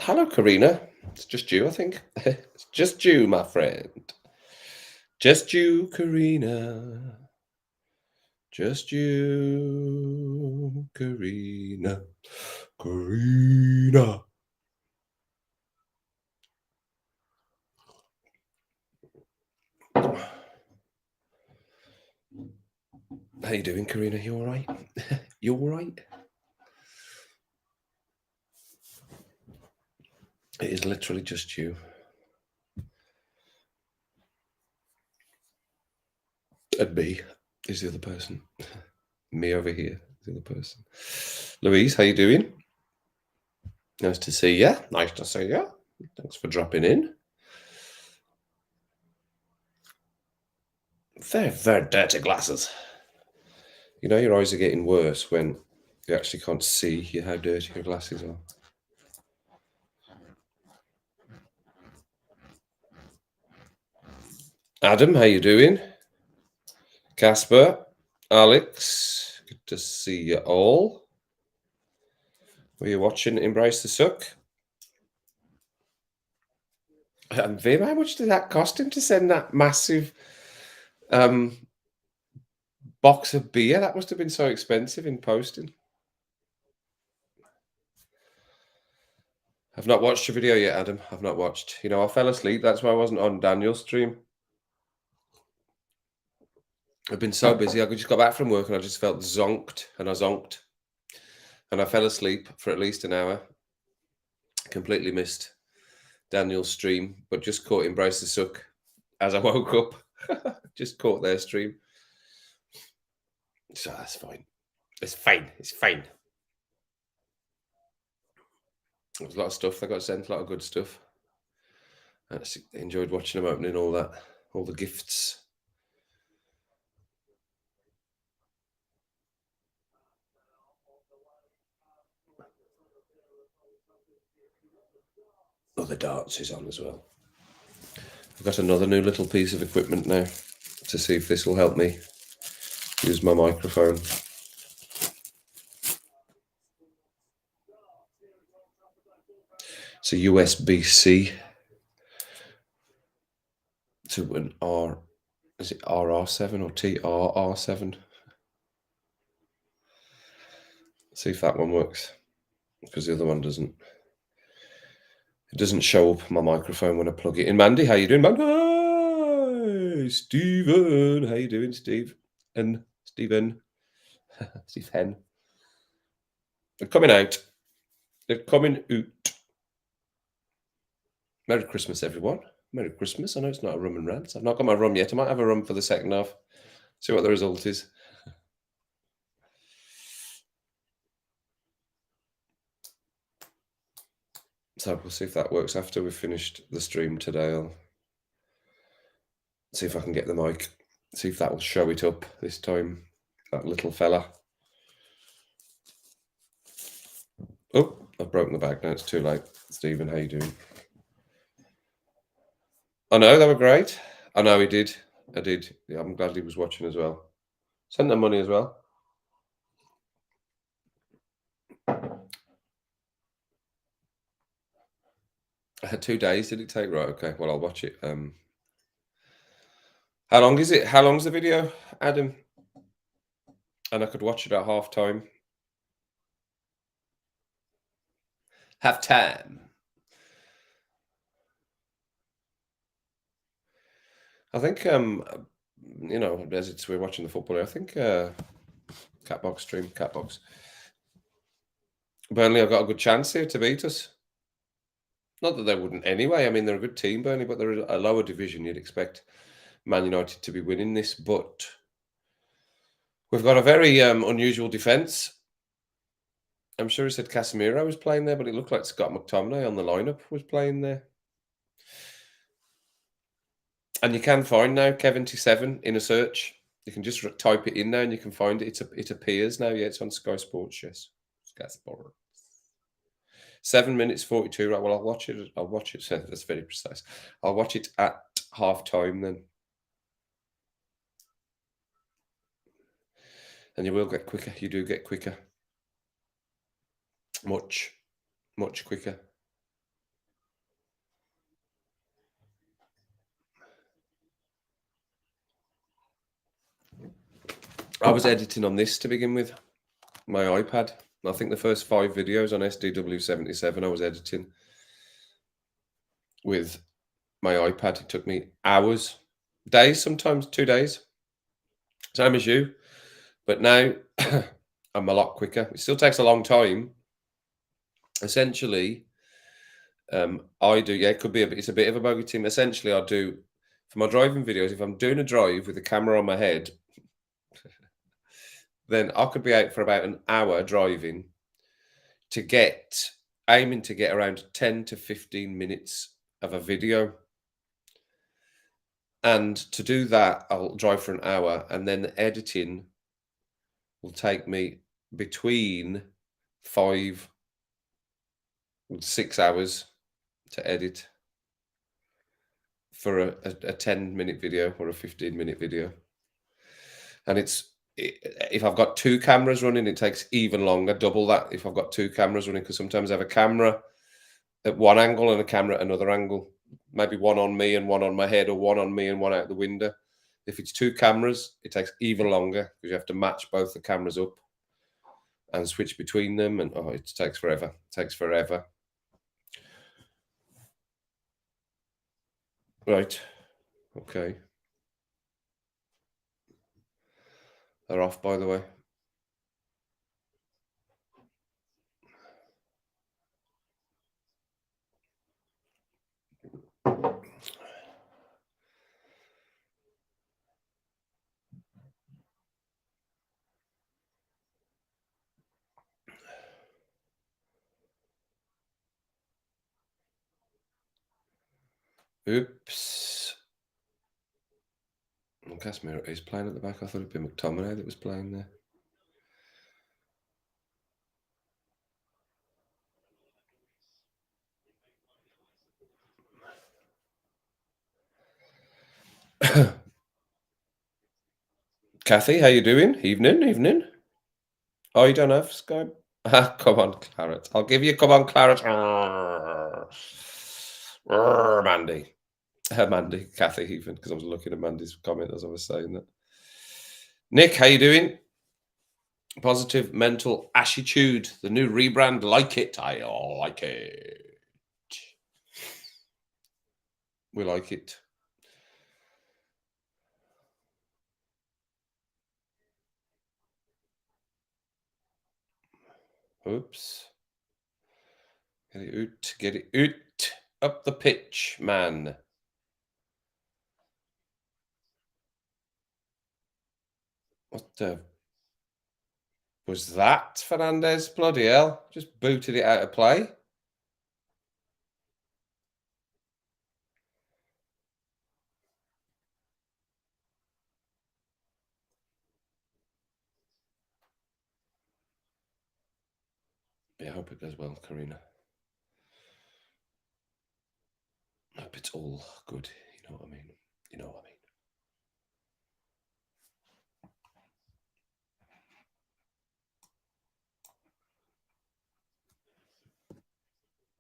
Hello, Karina. It's just you, I think. It's just you, my friend. Just you, Karina. Just you, Karina. Karina. How you doing, Karina? You all right? You all right? It is literally just you and me is the other person. Me over here is the other person. Louise, how you doing? Nice to see you. Nice to see you. Thanks for dropping in. Very, very dirty glasses. You know your eyes are getting worse when you actually can't see how dirty your glasses are. Adam, how you doing? Casper, Alex, good to see you all. Were you watching Embrace the Suck? And Vim, how much did that cost him to send that massive um, box of beer? That must have been so expensive in posting. I've not watched your video yet, Adam. I've not watched. You know, I fell asleep. That's why I wasn't on Daniel's stream. I've been so busy. I just got back from work and I just felt zonked and I zonked. And I fell asleep for at least an hour. Completely missed Daniel's stream, but just caught Embrace the Suck as I woke up. Just caught their stream. So that's fine. It's fine. It's fine. There's a lot of stuff that got sent, a lot of good stuff. I actually enjoyed watching them opening all that, all the gifts. Oh, the darts is on as well. I've got another new little piece of equipment now to see if this will help me use my microphone. It's a USB-C to an R. Is it RR7 or TRR7? See if that one works, because the other one doesn't. It doesn't show up my microphone when I plug it in. Mandy, how you doing, Mandy? Stephen, how you doing, Steve? And Stephen, Stephen. They're coming out. They're coming out. Merry Christmas, everyone. Merry Christmas. I know it's not a rum and rant. I've not got my rum yet. I might have a rum for the second half. See what the result is. So we'll see if that works after we've finished the stream today. I'll see if I can get the mic. See if that will show it up this time. That little fella. Oh, I've broken the bag now. It's too late. Stephen, how you doing? I know, they were great. I know he did. I did. Yeah, I'm glad he was watching as well. Sent them money as well. I had 2 days. Did it take? Right. Okay. Well, I'll watch it. How long is it? How long's the video, Adam? And I could watch it at half time. Half time. I think you know, as we're watching the football, I think Catbox stream, Catbox. Burnley have got a good chance here to beat us. Not that they wouldn't anyway. I mean, they're a good team, Burnley, but they're a lower division. You'd expect Man United to be winning this, but we've got a very unusual defence. I'm sure he said Casemiro was playing there, but it looked like Scott McTominay on the lineup was playing there. And you can find now Kev27 in a search. You can just type it in now and you can find it. It appears now. Yeah, it's on Sky Sports. Yes, Sky Sports. 7 minutes 42. Right. Well, I'll watch it. I'll watch it. That's very precise. I'll watch it at half time then. And you will get quicker. You do get quicker. Much quicker. I was editing on this to begin with, my iPad. I think the first 5 videos on SDW77 I was editing with my iPad. It took me hours, days, sometimes 2 days, same as you. But now I'm a lot quicker. It still takes a long time. Essentially, I do, yeah, it could be it's a bit of a bogey team. Essentially, I do for my driving videos, if I'm doing a drive with the camera on my head, then I could be out for about an hour driving to aiming to get around 10 to 15 minutes of a video. And to do that, I'll drive for an hour, and then the editing will take me between 5 and 6 hours to edit for a 10-minute video or a 15-minute video. And if I've got 2 cameras running, it takes even longer, double that if I've got 2 cameras running, because sometimes I have a camera at one angle and a camera at another angle, maybe one on me and one on my head, or one on me and one out the window. If it's 2 cameras, it takes even longer because you have to match both the cameras up and switch between them, and it takes forever. It takes forever. Right. Okay. They're off, by the way. Oops. Casemiro is playing at the back. I thought it'd be McTominay that was playing there. Kathy, how you doing? Evening. Oh, you don't have Skype? Come on, Claret. I'll give you. Come on, Claret. Mandy. Mandy. Kathy, even, because I was looking at Mandy's comment as I was saying that. Nick, how you doing? Positive mental attitude. The new rebrand. Like it. I like it. We like it. Oops. Get it out. Up the pitch, man. What the... Was that Fernandez? Bloody hell. Just booted it out of play. Yeah, I hope it goes well, Karina. I hope it's all good. You know what I mean? You know what I mean?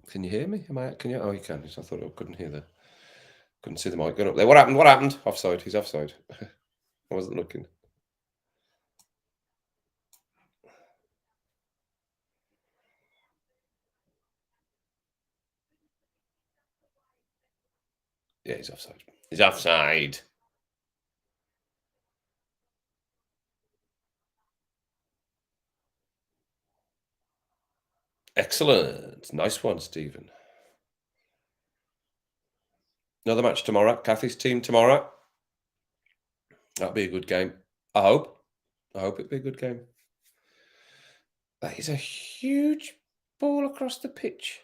Can you hear me? Can you? Oh, you can. I thought I couldn't couldn't see the mic going up there. What happened? Offside. He's offside. I wasn't looking. Yeah, he's offside. He's offside. Excellent. Nice one, Stephen. Another match tomorrow. Kathy's team tomorrow. That'll be a good game. I hope. I hope it'll be a good game. That is a huge ball across the pitch.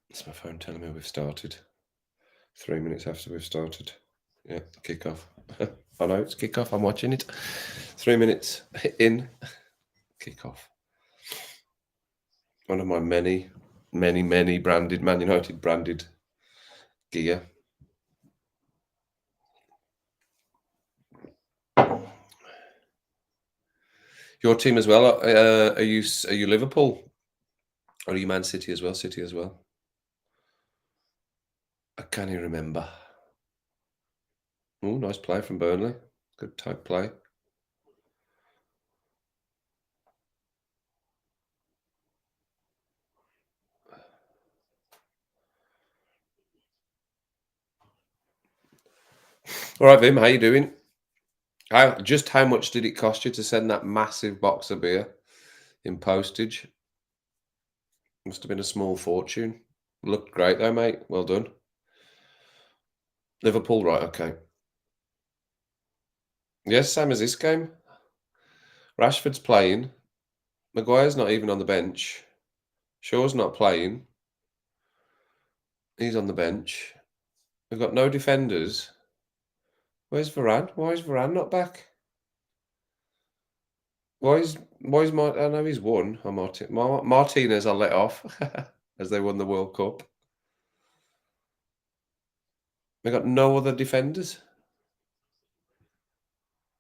It's my phone telling me we've started. 3 minutes after we've started. Yeah, kick off. I know it's kick off. I'm watching it. 3 minutes in, kick off. One of my many branded Man United branded gear. Your team as well. Are you Liverpool or are you Man City as well? City as well. I can't even remember. Oh, nice play from Burnley. Good type play. All right, Vim, how you doing? How much did it cost you to send that massive box of beer in postage? Must have been a small fortune. Looked great though, mate. Well done. Liverpool, right? Okay. Yes, same as this game. Rashford's playing. Maguire's not even on the bench. Shaw's not playing. He's on the bench. We've got no defenders. Where's Varane? Why is Varane not back? Why is I know he's won. Oh, Martinez I let off as they won the World Cup. We got no other defenders.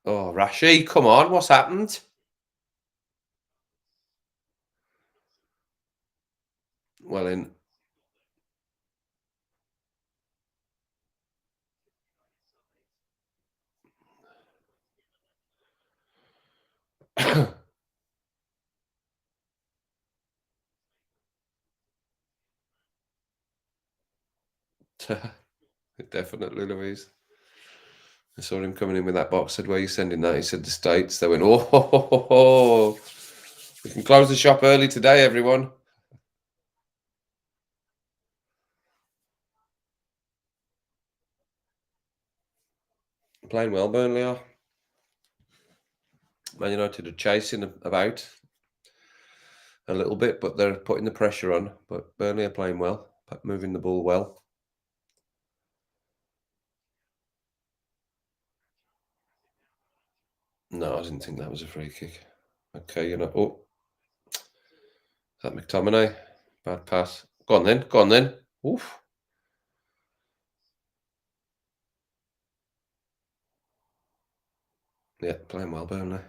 Oh, Rashi, come on, what's happened? Well, in definitely, Louise. I saw him coming in with that box. Said, "Where are you sending that?" He said, "The States." They went, "Oh, ho, ho, ho, ho. We can close the shop early today, everyone." Playing well, Burnley are. Man United are chasing about a little bit, but they're putting the pressure on. But Burnley are playing well, moving the ball well. No, I didn't think that was a free kick. Okay, Oh, is that McTominay? Bad pass. Go on then. Go on then. Oof. Yeah, playing well, Burnley.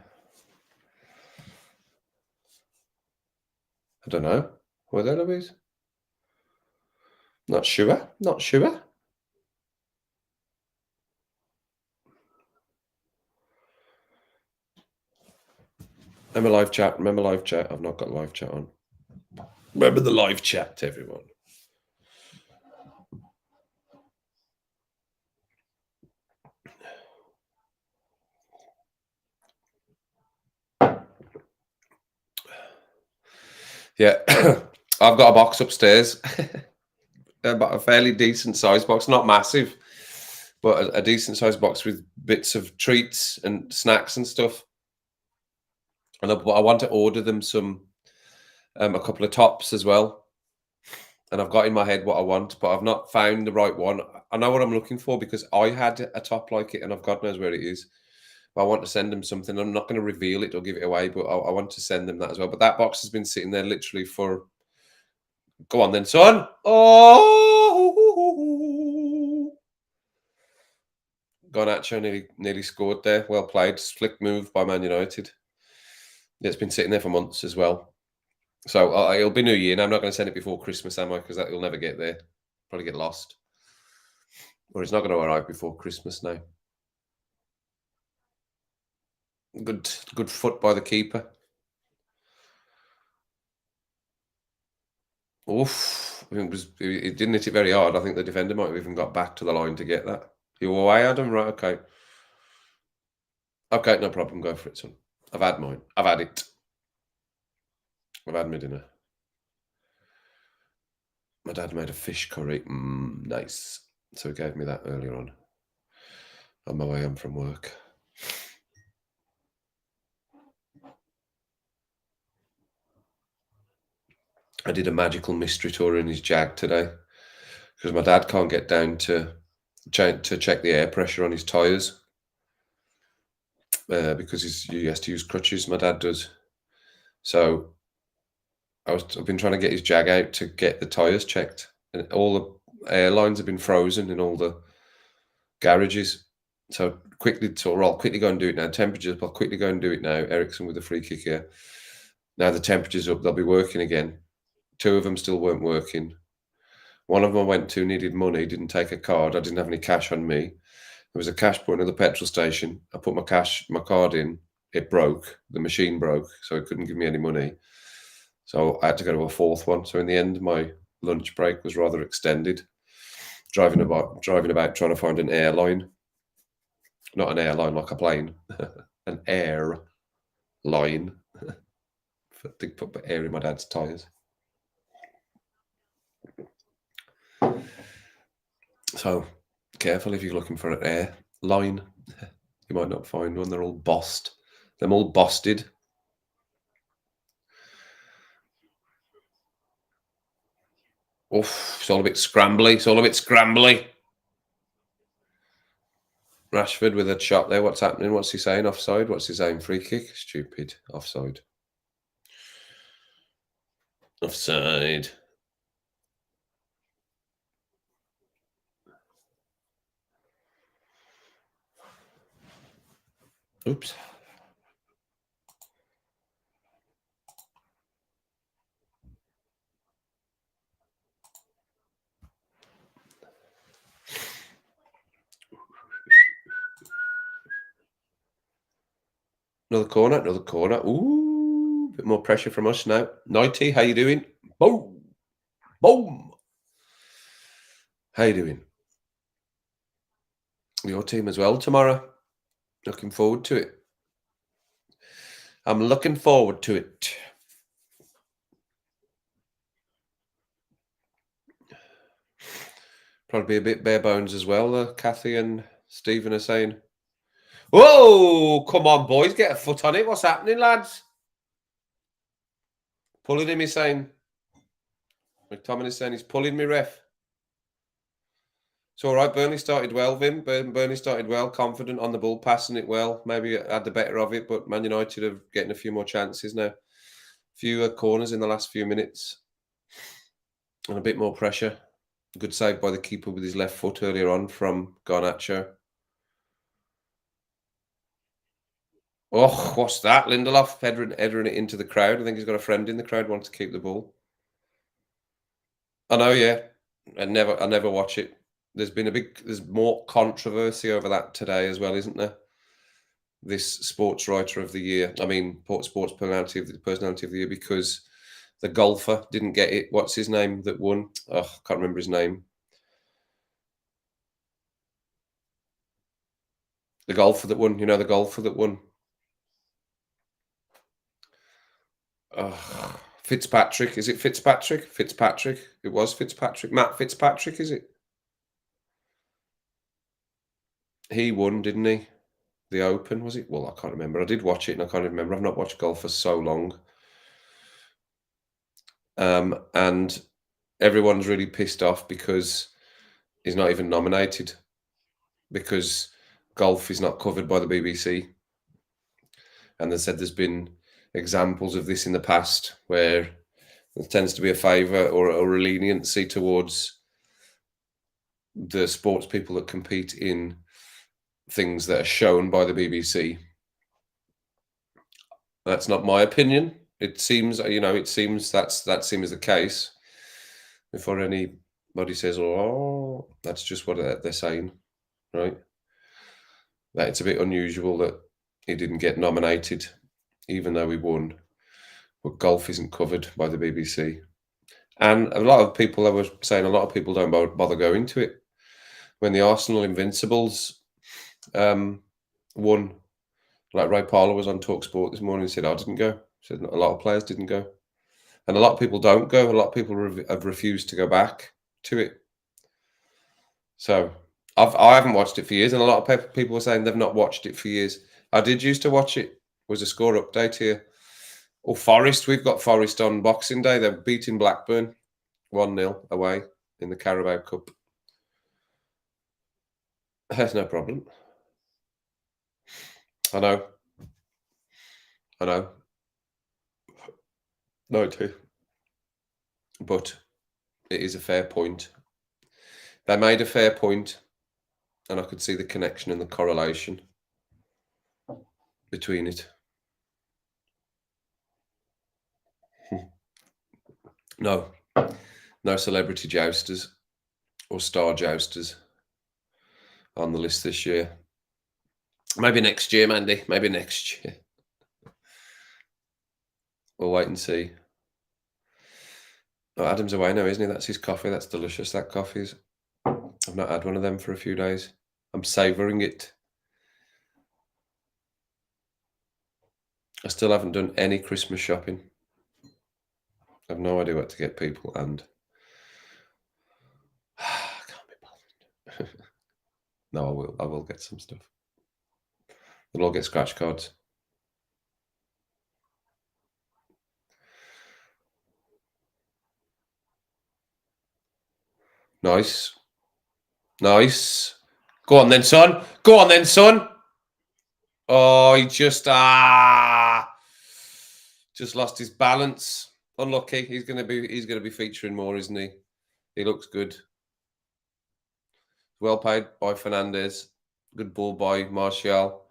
I don't know. Were they, Louise? Not sure. Not sure. Remember live chat. Remember live chat. I've not got live chat on. Remember the live chat, everyone. Yeah, I've got a box upstairs, a fairly decent size box, not massive, but a decent size box with bits of treats and snacks and stuff. And I want to order them a couple of tops as well. And I've got in my head what I want, but I've not found the right one. I know what I'm looking for because I had a top like it, and God knows where it is. But I want to send them something. I'm not going to reveal it or give it away, but I want to send them that as well. But that box has been sitting there literally for. Go on then, son. Oh, Garnacho nearly scored there. Well played. Slick move by Man United. Yeah, it's been sitting there for months as well. So it'll be New Year. And I'm not going to send it before Christmas, am I? Because that will never get there. Probably get lost. Or it's not going to arrive before Christmas now. Good foot by the keeper. Oof. It didn't hit it very hard. I think the defender might have even got back to the line to get that. You away, Adam? Right, okay. Okay, no problem. Go for it, son. I've had mine. I've had it. I've had my dinner. My dad made a fish curry. Nice. So he gave me that earlier on my way home from work. I did a magical mystery tour in his Jag today because my dad can't get down to check the air pressure on his tyres because he has to use crutches. My dad does. So I've been trying to get his Jag out to get the tyres checked, and all the airlines have been frozen in all the garages. So I'll quickly go and do it now. Temperatures, I'll quickly go and do it now. Ericsson with a free kick here. Now the temperature's up, they'll be working again. Two of them still weren't working. One of them I went to needed money, didn't take a card. I didn't have any cash on me. There was a cash point at the petrol station. I put my card in. It broke. The machine broke, so it couldn't give me any money. So I had to go to a fourth one. So in the end, my lunch break was rather extended. Driving about trying to find an airline. Not an airline like a plane. An air line. To put air in my dad's tyres. So careful if you're looking for an air line. You might not find one. They're all bossed. They're all bossed. Oof, it's all a bit scrambly. It's all a bit scrambly. Rashford with a shot there. What's happening? What's he saying? Offside? What's he saying? Free kick? Stupid. Offside. Offside. Oops. Another corner. Another corner. Ooh, bit more pressure from us now. 90, how you doing? Boom. Boom. How you doing? Your team as well tomorrow. Looking forward to it. I'm looking forward to it. Probably a bit bare bones as well. Kathy and Stephen are saying, "Whoa, come on, boys, get a foot on it. What's happening, lads?" Pulling him, he's saying. McTominay is saying he's pulling me, ref. It's all right. Burnley started well, Vim. Burnley started well, confident on the ball, passing it well. Maybe had the better of it, but Man United are getting a few more chances now. Fewer corners in the last few minutes. And a bit more pressure. Good save by the keeper with his left foot earlier on from Garnacho. Oh, what's that? Lindelof headering it into the crowd. I think he's got a friend in the crowd, wants to keep the ball. I know, yeah. I never watch it. There's more controversy over that today as well, isn't there? This sports writer of the year. I mean, sports personality of the year, because the golfer didn't get it. What's his name that won? Oh, I can't remember his name. The golfer that won. You know, the golfer that won. Oh, Fitzpatrick. Is it Fitzpatrick? Fitzpatrick. It was Fitzpatrick. Matt Fitzpatrick, is it? He won, didn't he? The Open, was it? Well, I can't remember. I did watch it and I can't remember. I've not watched golf for so long. And everyone's really pissed off because he's not even nominated, because golf is not covered by the BBC. And they said there's been examples of this in the past where there tends to be a favour or a leniency towards the sports people that compete in things that are shown by the BBC. That's not my opinion. It seems, that seems the case. Before anybody says, "Oh, that's just what they're saying," right? That it's a bit unusual that he didn't get nominated, even though he won. But golf isn't covered by the BBC, and a lot of people don't bother going to it. When the Arsenal Invincibles won, like Ray Parlour was on TalkSport this morning and said, "I didn't go." Said a lot of players didn't go, and a lot of people don't go. A lot of people have refused to go back to it. So I haven't watched it for years, and a lot of people were saying they've not watched it for years. I did used to watch it. Was a score update here. Or Forest, we've got Forest on Boxing Day. They're beating Blackburn 1-0 away in the Carabao Cup. There's no problem. I know. No, too. But it is a fair point. They made a fair point and I could see the connection and the correlation between it. No, no celebrity jousters or star jousters on the list this year. Maybe next year, Mandy. Maybe next year. We'll wait and see. Oh, Adam's away now, isn't he? That's his coffee. That's delicious. That coffee is. I've not had one of them for a few days. I'm savouring it. I still haven't done any Christmas shopping. I have no idea what to get people, and I can't be bothered. No, I will. I will get some stuff. They'll all get scratch cards. Nice. Nice. Go on then, son. Go on then, son. Oh, he just lost his balance. Unlucky. He's gonna be featuring more, isn't he? He looks good. Well paid by Fernandez. Good ball by Martial.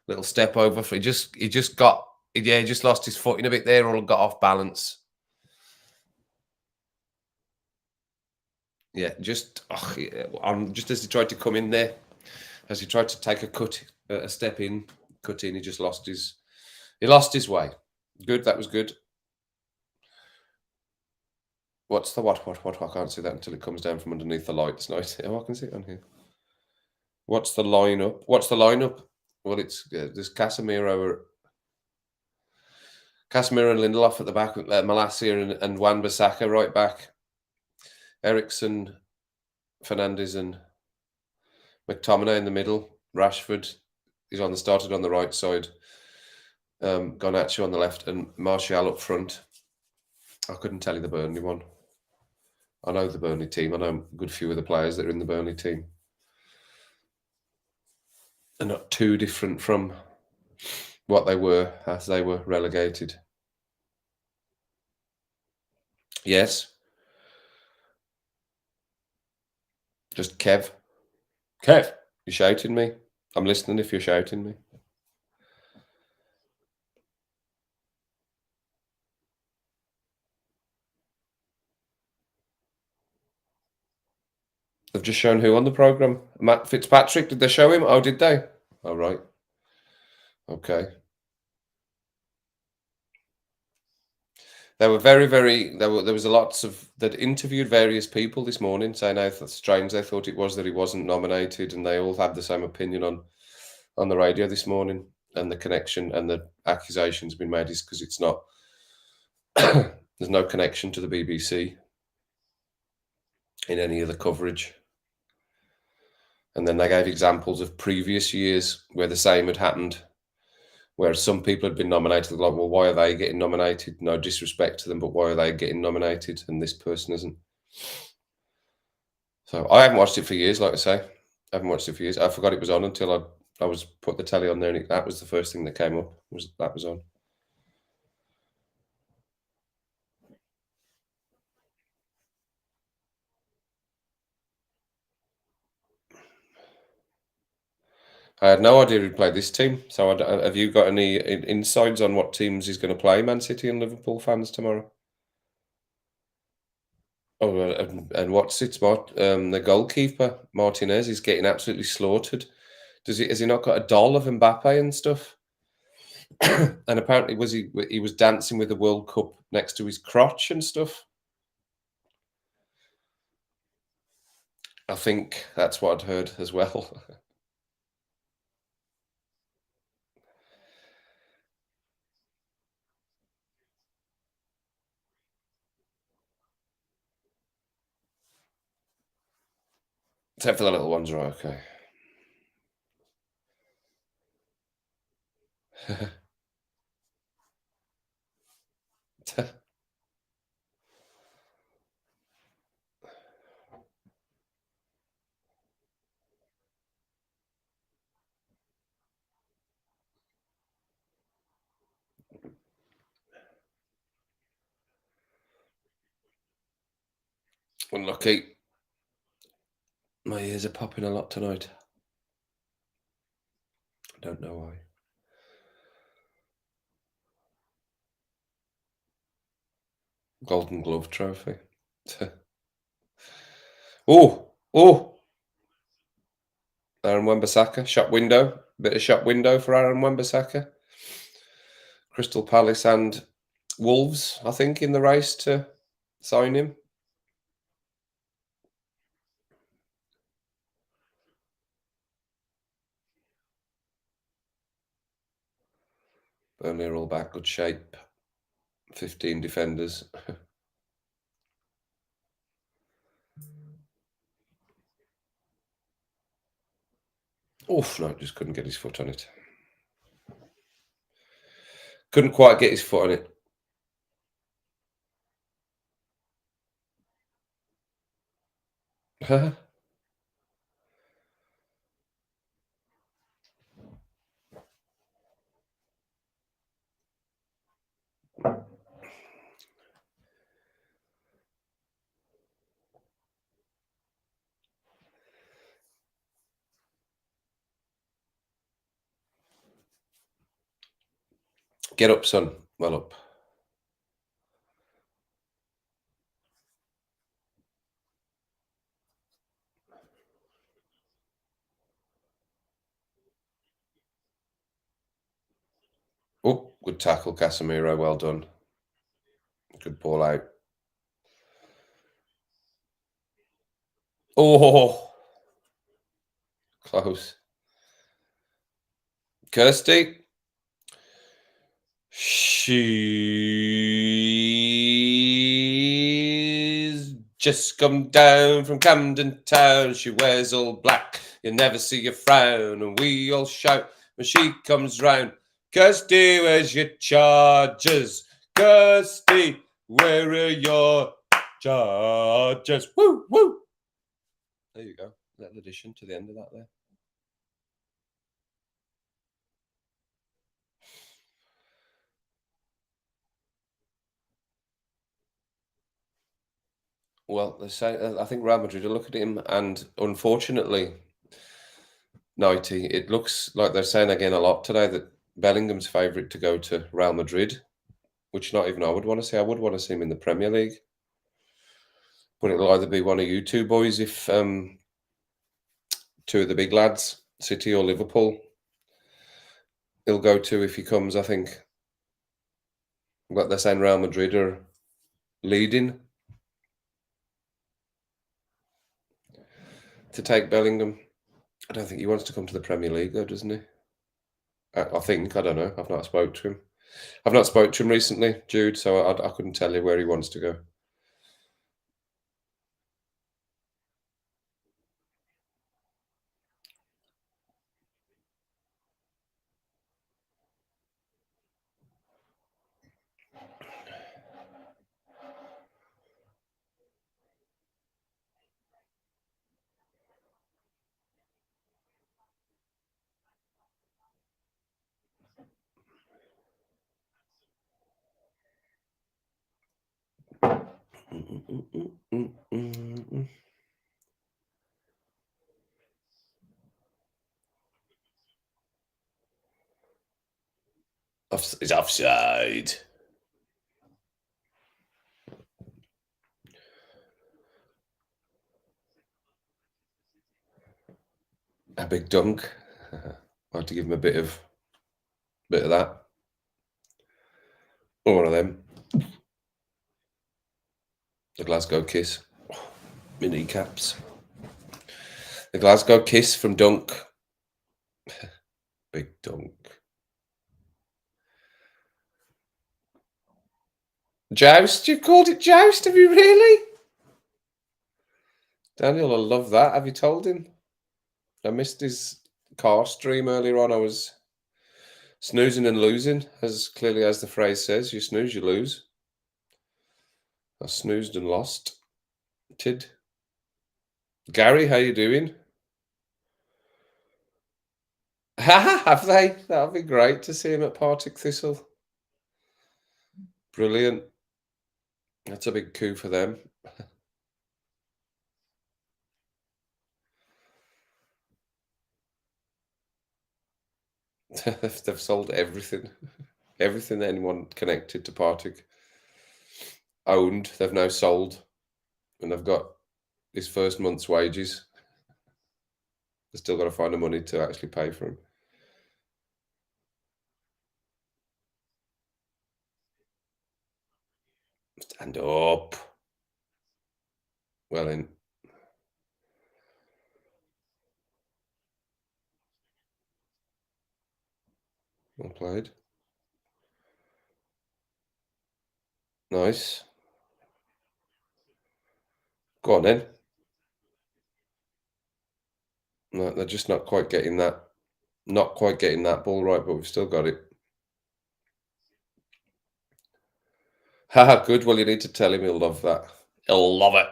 Little step over for he just lost his footing a bit there or got off balance. Yeah, just as he tried to come in there, as he tried to take a step in, cut in, he lost his way. Good, that was good. What's the what? I can't see that until it comes down from underneath the lights. No, oh, I can see it on here. What's the lineup? What's the lineup? Well, there's Casemiro and Lindelof at the back, with Malacia and Wan-Bissaka right back. Ericsson, Fernandes, and McTominay in the middle. Rashford started on the right side. Garnacho on the left, and Martial up front. I couldn't tell you the Burnley one. I know the Burnley team. I know a good few of the players that are in the Burnley team. They're not too different from what they were as they were relegated. Yes. Just Kev. Kev, you shouting me? I'm listening if you're shouting me. They've just shown who on the programme? Matt Fitzpatrick. Did they show him? Oh, did they? Oh, right. Okay. They were there was a lots of that interviewed various people this morning saying how strange they thought it was that he wasn't nominated, and they all had the same opinion on the radio this morning. And the connection and the accusations been made is because it's not there's no connection to the BBC in any of the coverage. And then they gave examples of previous years where the same had happened, where some people had been nominated. Like, well, why are they getting nominated? No disrespect to them, but why are they getting nominated and this person isn't? So I haven't watched it for years, like I say. I haven't watched it for years. I forgot it was on until I was put the telly on there, and that was the first thing that came up. That was on. I had no idea he'd play this team. So have you got any insights on what teams he's going to play, Man City and Liverpool fans, tomorrow? Oh, and what's it? The goalkeeper Martinez is getting absolutely slaughtered. Has he not got a doll of Mbappe and stuff? And apparently he was dancing with the World Cup next to his crotch and stuff. I think that's what I'd heard as well. Except for the little ones, right? Okay. Unlucky. My ears are popping a lot tonight. I don't know why. Golden Glove trophy. Oh, oh, Aaron Wan-Bissaka, shop window. Bit of shop window for Aaron Wan-Bissaka. Crystal Palace and Wolves, I think, in the race to sign him. Burnley are all back, good shape. 15 defenders. Oof, no, just couldn't get his foot on it. Couldn't quite get his foot on it. Get up, son. Well up. Oh, good tackle, Casemiro. Well done. Good ball out. Oh, close. Kirsty. She's just come down from Camden Town. She wears all black. You never see a frown. And we all shout when she comes round. Kirsty, where's your charges? Kirsty, where are your charges? Woo, woo. There you go. Little addition to the end of that there. Well, they say I think Real Madrid will look at him, and unfortunately, 90. It looks like they're saying again a lot today that Bellingham's favourite to go to Real Madrid, which not even I would want to see. I would want to see him in the Premier League, but it'll either be one of you two boys if two of the big lads, City or Liverpool, he'll go to if he comes. I think. But they're saying Real Madrid are leading to take Bellingham. I don't think he wants to come to the Premier League though, doesn't he? I think. I don't know. I've not spoke to him. I've not spoke to him recently, Jude, so I couldn't tell you where he wants to go. It's offside. A big dunk. I had to give him a bit of that. Or one of them. The Glasgow kiss. My kneecaps. The Glasgow kiss from Dunk. Big dunk. Joust? You've called it joust? Have you really? Daniel will love that. Have you told him? I missed his car stream earlier on. I was snoozing and losing, as clearly as the phrase says. You snooze, you lose. I snoozed and lost. Tid. Gary, how you doing? Have they? That would be great to see him at Partick Thistle. Brilliant. That's a big coup for them. They've sold everything. Everything that anyone connected to Partick owned, they've now sold, and they've got his first month's wages. They've still got to find the money to actually pay for him. Stand up. Well in. Well played. Nice. Go on then. No, they're just not quite getting that ball right, but we've still got it. Haha, good. Well, you need to tell him he'll love that. He'll love it.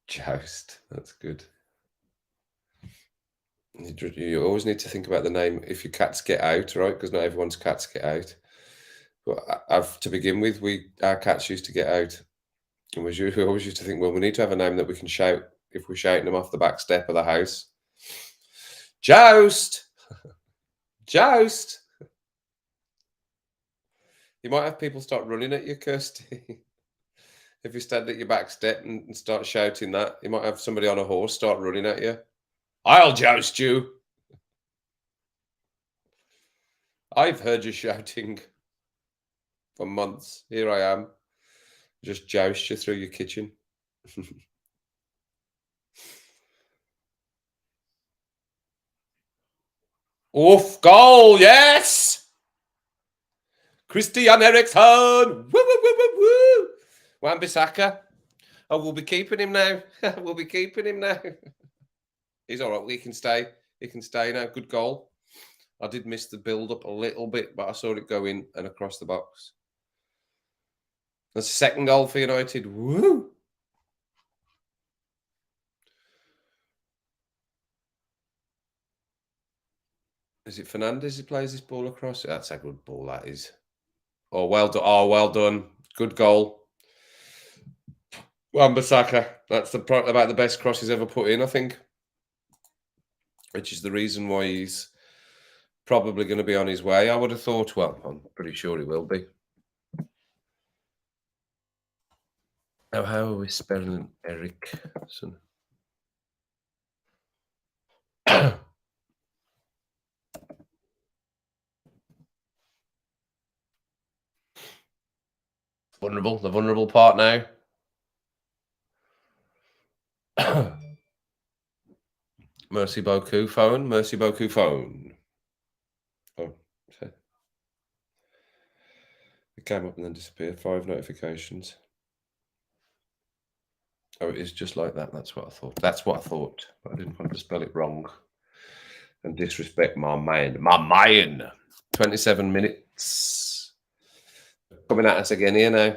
Joust. That's good. You always need to think about the name if your cats get out, right? Because not everyone's cats get out. But to begin with, our cats used to get out, and we always used to think, well, we need to have a name that we can shout if we're shouting them off the back step of the house. Joust, Joust. You might have people start running at you, Kirsty. If you stand at your back step and start shouting that, you might have somebody on a horse start running at you. I'll joust you. I've heard you shouting for months. Here I am. Just joust you through your kitchen. Oof, goal, yes! Christian Eriksen! Woo, woo, woo, woo, woo! Wan-Bissaka. Oh, we'll be keeping him now. We'll be keeping him now. He's all right. He can stay. He can stay now. Good goal. I did miss the build-up a little bit, but I saw it go in and across the box. That's the second goal for United. Woo! Is it Fernandez who plays this ball across? That's a good ball, that is. Oh, well done. Oh, well done. Good goal. Wan-Bissaka. That's about the best cross he's ever put in, I think. Which is the reason why he's probably going to be on his way, I would have thought. Well, I'm pretty sure he will be. Now, how are we spelling Eriksen? Vulnerable, the vulnerable part now. Merci beaucoup, phone. Merci beaucoup, phone. Oh, it came up and then disappeared. 5 notifications. Oh, it is just like that. That's what I thought. That's what I thought. But I didn't want to spell it wrong and disrespect my mind. My mind. 27 minutes. Coming at us again here now.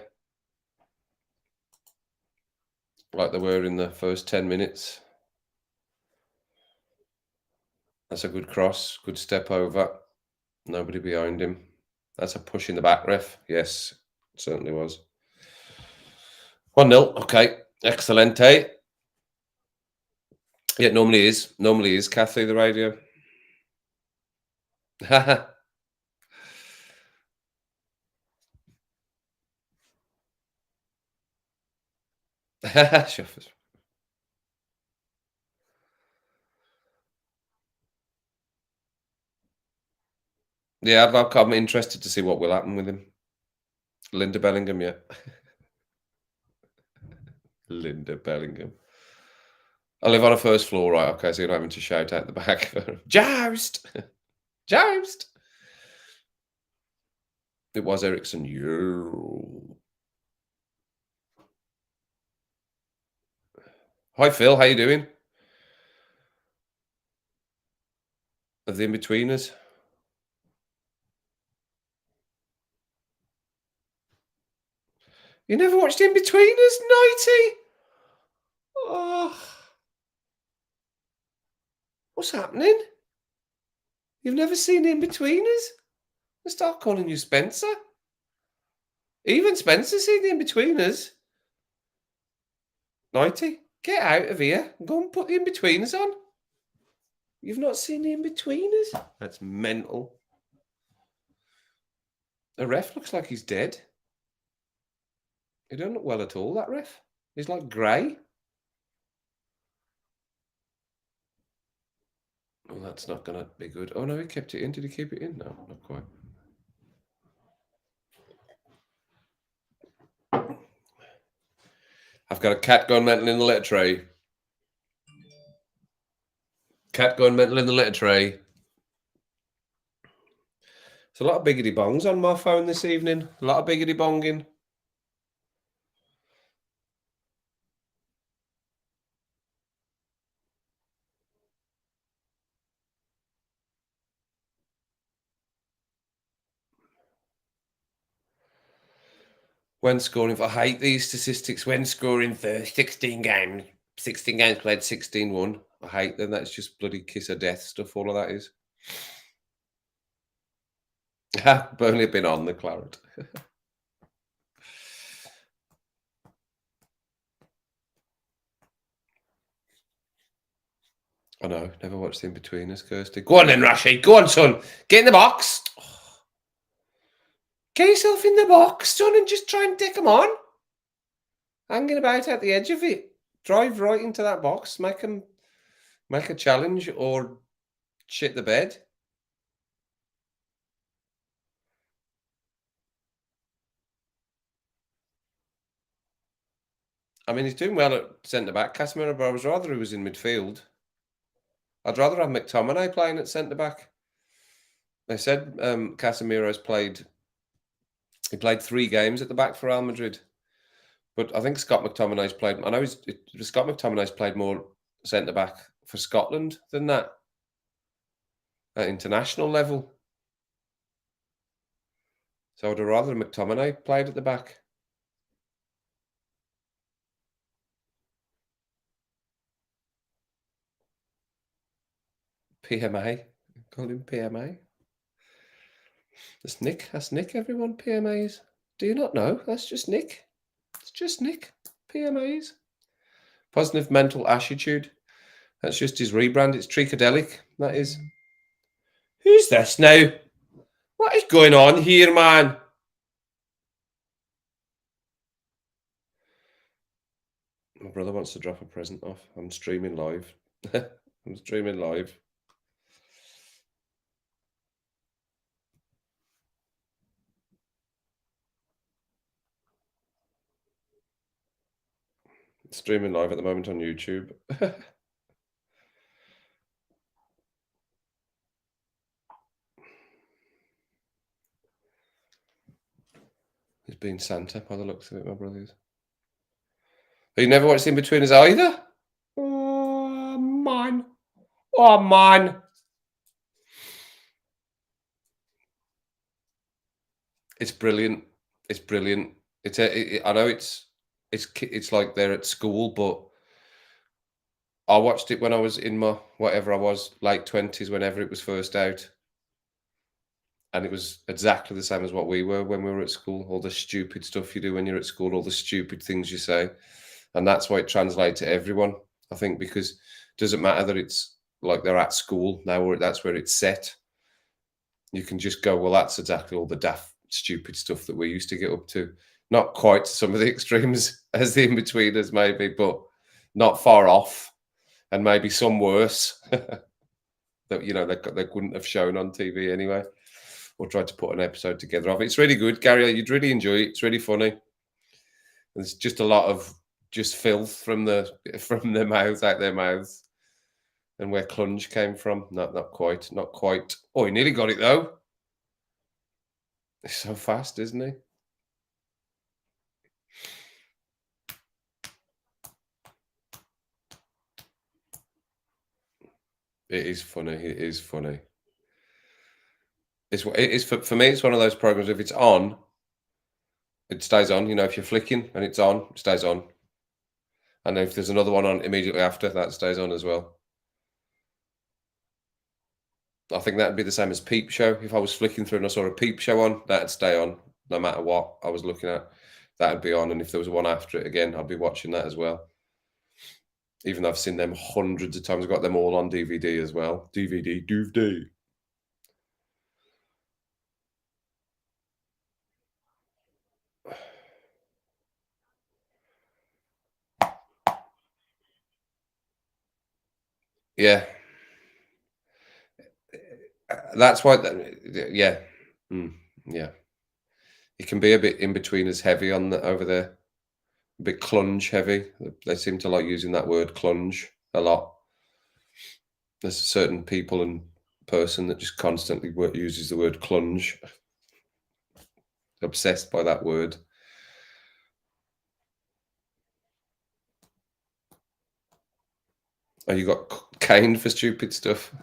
Like they were in the first 10 minutes. That's a good cross. Good step over. Nobody behind him. That's a push in the back, ref. Yes, it certainly was. 1-0. Okay. Excelente. Yeah, normally is. Normally is Kathy, the radio. Shuffers. Yeah, I'm interested to see what will happen with him. Linda Bellingham, yeah. Linda Bellingham. I live on a first floor, right? Okay, so you're not having to shout out the back. Joust! Joust! It was Ericsson. You. Hi, Phil. How you doing? Of the in-betweeners? You never watched In-Betweeners, Nighty? Oh, what's happening? You've never seen In-Betweeners? They start calling you Spencer. Even Spencer's seen the in-betweeners. 90, get out of here. Go and put the in-betweeners on. You've not seen the in-betweeners? That's mental. The ref looks like he's dead. He don't look well at all, that ref. He's like grey. Oh, that's not going to be good. Oh, no, he kept it in. Did he keep it in? No, not quite. I've got a cat going mental in the litter tray. Cat going mental in the litter tray. There's a lot of biggity bongs on my phone this evening. A lot of biggity bonging. When scoring, I hate these statistics. When scoring for 16 games played, 16 won. I hate them. That's just bloody kiss of death stuff. All of that is. Burnley have been on the claret. I know. Never watched the in-betweeners, Kirsty. Go on then, Rashid. Go on, son. Get in the box. Get yourself in the box, son, and just try and take them on. Hanging about at the edge of it. Drive right into that box. Make a challenge or shit the bed. I mean, he's doing well at centre-back, Casemiro, but I was rather he was in midfield. I'd rather have McTominay playing at centre-back. They said Casemiro's played 3 games at the back for Real Madrid. But I think Scott McTominay's played. I know Scott McTominay's played more centre back for Scotland than that at international level. So I'd rather McTominay played at the back. PMA, call him PMA. That's Nick. That's Nick. Everyone PMAs. Do you not know? That's just Nick. It's just Nick. PMAs. Positive mental attitude. That's just his rebrand. It's Tricadelic. That is. Who's this now? What is going on here, man? My brother wants to drop a present off. I'm streaming live. I'm streaming live. Streaming live at the moment on YouTube. He's been Santa by the looks of it, my brothers. You never watched In-Betweeners either? Oh, man. Oh, man. It's brilliant. It's brilliant. I know it's like they're at school, but I watched it when I was in my whatever I was, late 20s, whenever it was first out. And it was exactly the same as what we were when we were at school. All the stupid stuff you do when you're at school, all the stupid things you say. And that's why it translates to everyone, I think, because it doesn't matter that it's like they're at school now, or that's where it's set. You can just go, well, that's exactly all the daft, stupid stuff that we used to get up to. Not quite some of the extremes as the in-betweeners, maybe, but not far off. And maybe some worse that, they wouldn't have shown on TV anyway, or tried to put an episode together of it. It's really good, Gary. You'd really enjoy it. It's really funny. There's just a lot of just filth from their mouths, out their mouths. And where Clunge came from. Not quite. Oh, he nearly got it, though. He's so fast, isn't he? It is funny. It is funny. It's for me, it's one of those programs, if it's on, it stays on. If you're flicking and it's on, it stays on. And if there's another one on immediately after, that stays on as well. I think that'd be the same as Peep Show. If I was flicking through and I saw a Peep Show on, that'd stay on no matter what I was looking at. That'd be on, and if there was one after it again, I'd be watching that as well. Even though I've seen them hundreds of times, I've got them all on DVD as well. DVD, DVD. Yeah, that's why. Yeah, yeah. It can be a bit in between as heavy on the over there, a bit clunge heavy. They seem to like using that word clunge a lot. There's certain people and person that just constantly uses the word clunge. Obsessed by that word. Oh, you got caned for stupid stuff?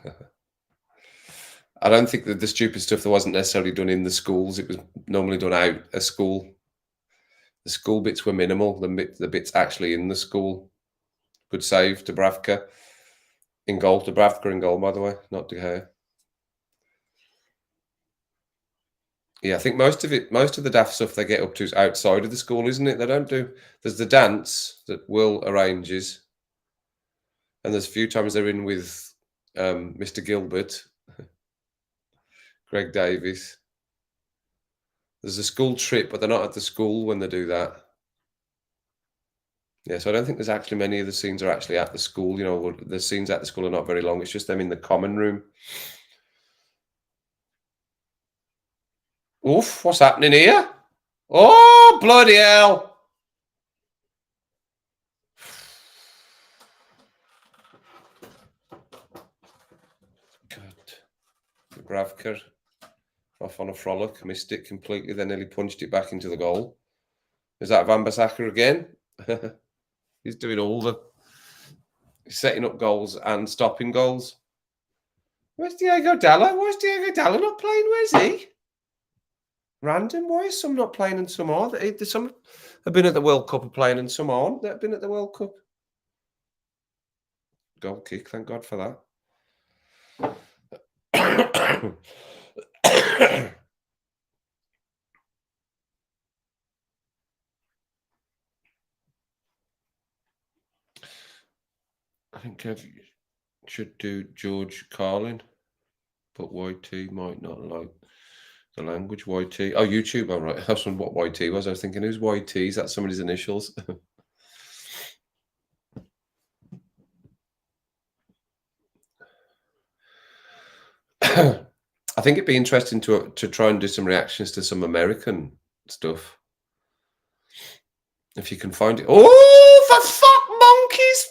I don't think that the stupid stuff that wasn't necessarily done in the schools. It was normally done out of school. The school bits were minimal. The bits actually in the school. Good save, Dubravka. In goal, Dubravka in goal, by the way, not De Gea. Yeah, I think most of the daft stuff they get up to is outside of the school, isn't it? They don't do. There's the dance that Will arranges, and there's a few times they're in with Mr. Gilbert, Greg Davies. There's a school trip, but they're not at the school when they do that. Yeah, so I don't think there's actually many of the scenes are actually at the school. You know, the scenes at the school are not very long. It's just them in the common room. Oof, what's happening here? Oh, bloody hell! God. Dubravka off on a frolic, missed it completely, then nearly punched it back into the goal. Is that Van Bissaka again? He's doing he's setting up goals and stopping goals. Where's Diego Dalla? Why is Diego Dalla not playing? Where's he? Random. Why is some not playing and some are? Some have been at the World Cup and playing and some aren't. They've been at the World Cup. Goal kick, thank God for that. I think I should do George Carlin, but YT might not like the language. YT. Oh, YouTube. All right. That's what YT was. I was thinking, who's YT? Is that somebody's initials? I think it'd be interesting to try and do some reactions to some American stuff. If you can find it. Oh, for fuck monkeys!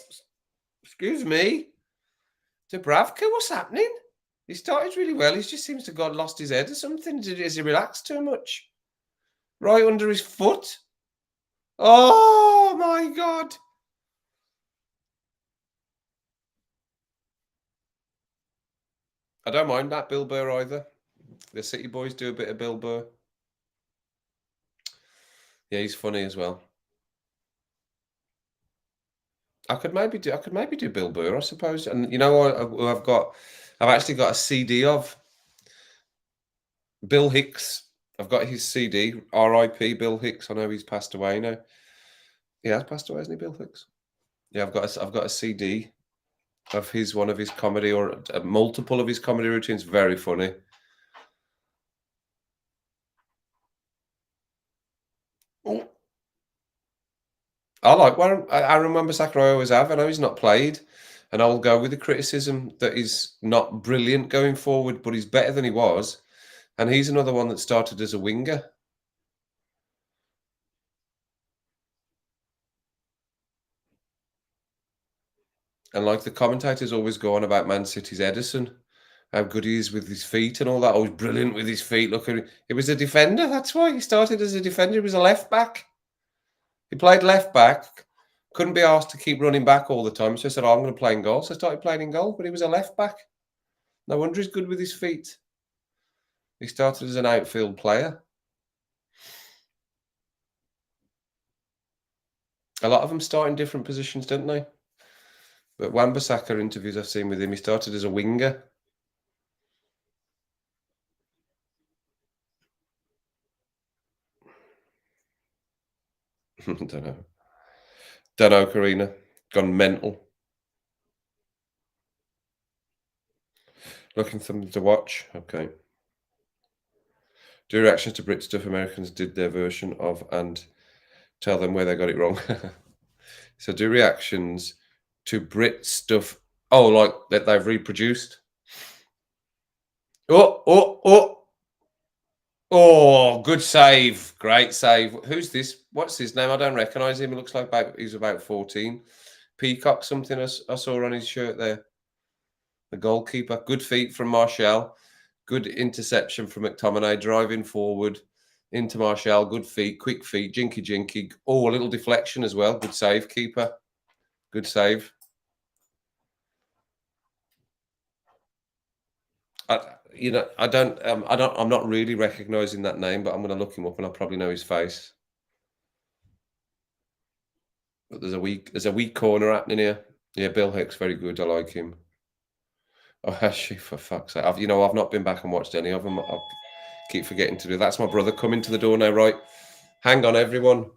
Excuse me. Dubravka, what's happening? He started really well. He just seems to have lost his head or something. Has he relaxed too much? Right under his foot. Oh my God. I don't mind that Bill Burr either. The City Boys do a bit of Bill Burr. Yeah, he's funny as well. I could maybe do Bill Burr, I suppose. And you know what I've actually got a CD of Bill Hicks. I've got his CD, R.I.P. Bill Hicks. I know he's passed away now. He has passed away, hasn't he, Bill Hicks? Yeah, I've got a CD of one of his comedy or multiple of his comedy routines. Very funny. Oh. I remember Sakurai always have. I know he's not played, and I will go with the criticism that he's not brilliant going forward, but he's better than he was. And he's another one that started as a winger. And like the commentators always go on about Man City's Edison, how good he is with his feet and all that. Oh, he's brilliant with his feet. Look at him. He was a defender. That's why he started as a defender. He was a left back. He played left back. Couldn't be asked to keep running back all the time. So I said, I'm going to play in goal. So I started playing in goal, but he was a left back. No wonder he's good with his feet. He started as an outfield player. A lot of them start in different positions, don't they? But Wan-Bissaka interviews I've seen with him, he started as a winger. Don't know. Don't know, Karina. Gone mental. Looking for something to watch. Okay. Do reactions to Brit stuff Americans did their version of and tell them where they got it wrong. So do reactions to Brit stuff. Oh, like that they've reproduced. Oh, good save. Great save. Who's this? What's his name? I don't recognise him. He looks like he's about 14. Peacock something I saw on his shirt there. The goalkeeper. Good feet from Martial. Good interception from McTominay. Driving forward into Martial. Good feet. Quick feet. Jinky jinky. Oh, a little deflection as well. Good save, keeper. Good save. I'm not really recognising that name, but I'm going to look him up and I'll probably know his face. But there's a weak corner happening here. Yeah, Bill Hicks, very good. I like him. Oh, actually, for fuck's sake. I've not been back and watched any of them. I keep forgetting to do. That's my brother coming to the door now, right? Hang on, everyone.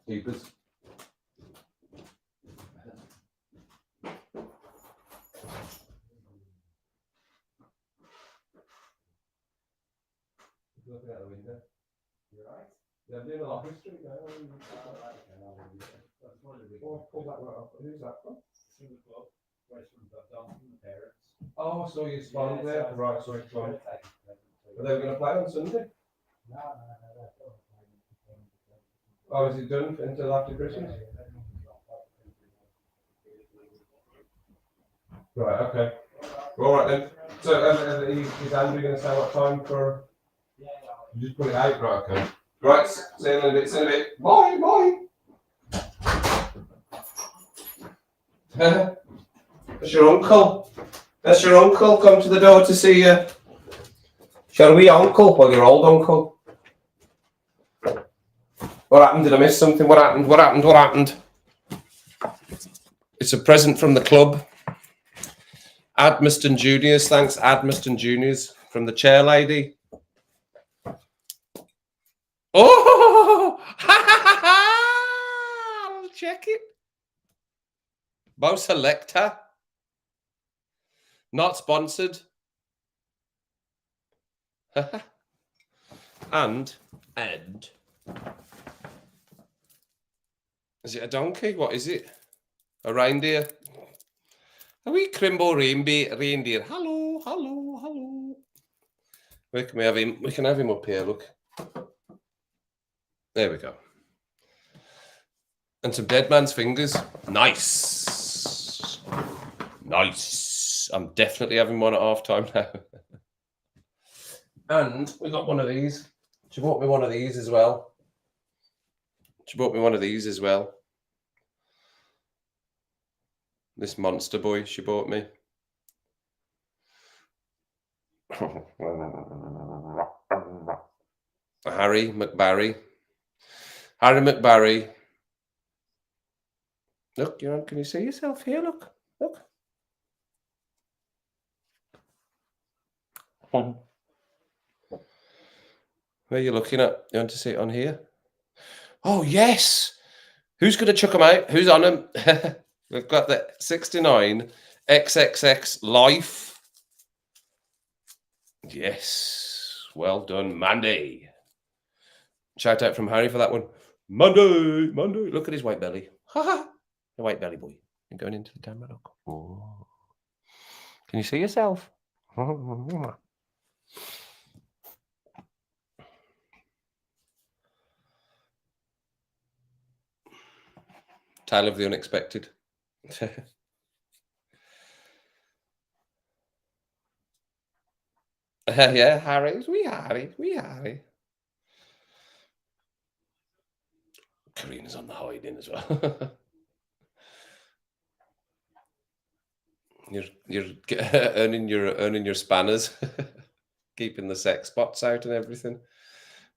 Keepers. Looking out the window. You're right. Yeah, I'm doing a lot of history now. Pull that right off. Who's that from? From the club. Where it's from the parents. Oh, I saw you spawned there. Right, sorry. Are they going to play on Sunday? No. Oh, is it done until after Christmas? Right, okay. All right then. So, is Andrew going to say what time for? You just put it out, right? Okay. Right, see you in a bit. See you in a bit. Bye, bye. That's your uncle. That's your uncle. Come to the door to see you. Shall we, uncle? Well, your old uncle. What happened? Did I miss something? What happened? What happened? What happened? It's a present from the club. Admiston Juniors. Thanks, Admiston Juniors. From the chair lady. Oh! I'll check it. Bo Selector. Not sponsored. and is it a donkey? What is it? A reindeer? A wee crimbo reindeer. Hello, hello, hello. Where can we have him? We can have him up here, look. There we go. And some dead man's fingers. Nice. Nice. I'm definitely having one at half time now. And we got one of these. She bought me one of these as well. This monster boy she bought me. Harry McBarry. Look, can you see yourself here? Look. Where are you looking at? You want to see it on here? Oh, yes. Who's going to chuck them out? Who's on them? We've got the 69 XXX Life. Yes. Well done, Mandy. Shout out from Harry for that one. Monday. Look at his white belly. The white belly boy. You're going into the camera, look. Oh. Can you see yourself? Tale of the unexpected. Yeah, Harry. Wee Harry. Karina's on the hiding as well. You're earning your spanners, keeping the sex spots out and everything.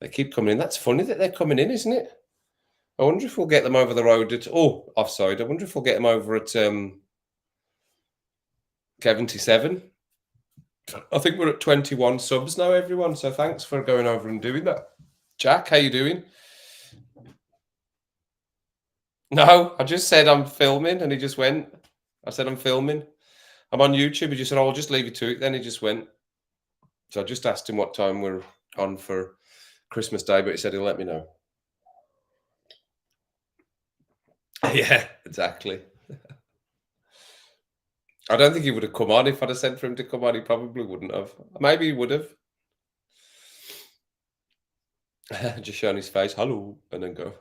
They keep coming in. That's funny that they're coming in, isn't it? I wonder if we'll get them over the road at offside. I wonder if we'll get them over at 77. I think we're at 21 subs now, everyone. So thanks for going over and doing that. Jack, how you doing? No, I just said I'm filming, and he just went. I said I'm filming. I'm on YouTube. He just said, "Oh, I'll just leave you to it." Then he just went. So I just asked him what time we're on for Christmas Day, but he said he'll let me know. Yeah, exactly. I don't think he would have come on if I'd have said for him to come on. He probably wouldn't have. Maybe he would have. Just showing his face, hello, and then go.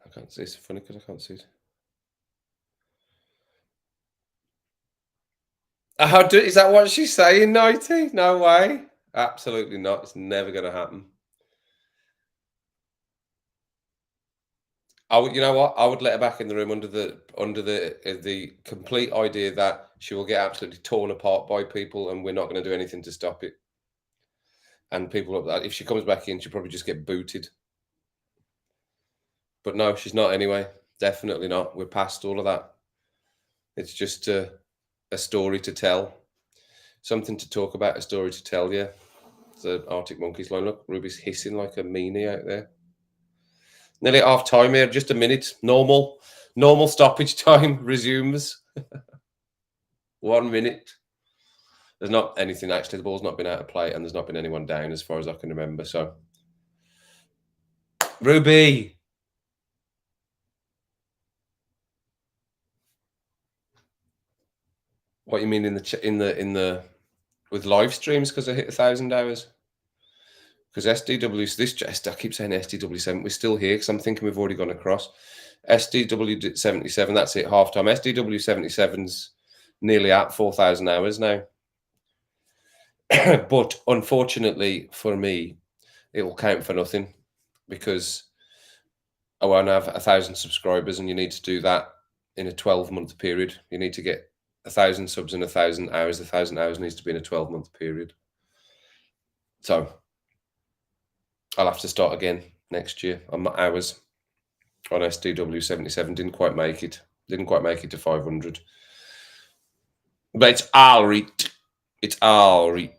I can't see. It's funny because I can't see it. Is that what she's saying, 90? No way. Absolutely not. It's never going to happen. You know what? I would let her back in the room under the complete idea that she will get absolutely torn apart by people, and we're not going to do anything to stop it. And people, if she comes back in, she'll probably just get booted. But no, she's not anyway. Definitely not. We're past all of that. It's just a story to tell, something to talk about, a story to tell. Yeah, the Arctic Monkeys line. Look, Ruby's hissing like a meanie out there. Nearly at half time here. Just a minute. Normal stoppage time resumes. 1 minute. There's not anything actually. The ball's not been out of play, and there's not been anyone down as far as I can remember. So, Ruby. What you mean in the with live streams because I hit 1,000 hours? Because SDW, I keep saying SDW7, we're still here because I'm thinking we've already gone across. SDW77, that's it, half time. SDW77's nearly at 4,000 hours now. But unfortunately for me, it will count for nothing because I won't have 1,000 subscribers, and you need to do that in a 12-month period. You need to get 1,000 subs in 1,000 hours. 1,000 hours needs to be in a 12-month period. So I'll have to start again next year on my hours on SDW77. Didn't quite make it. Didn't quite make it to 500. But it's all right. It's all right.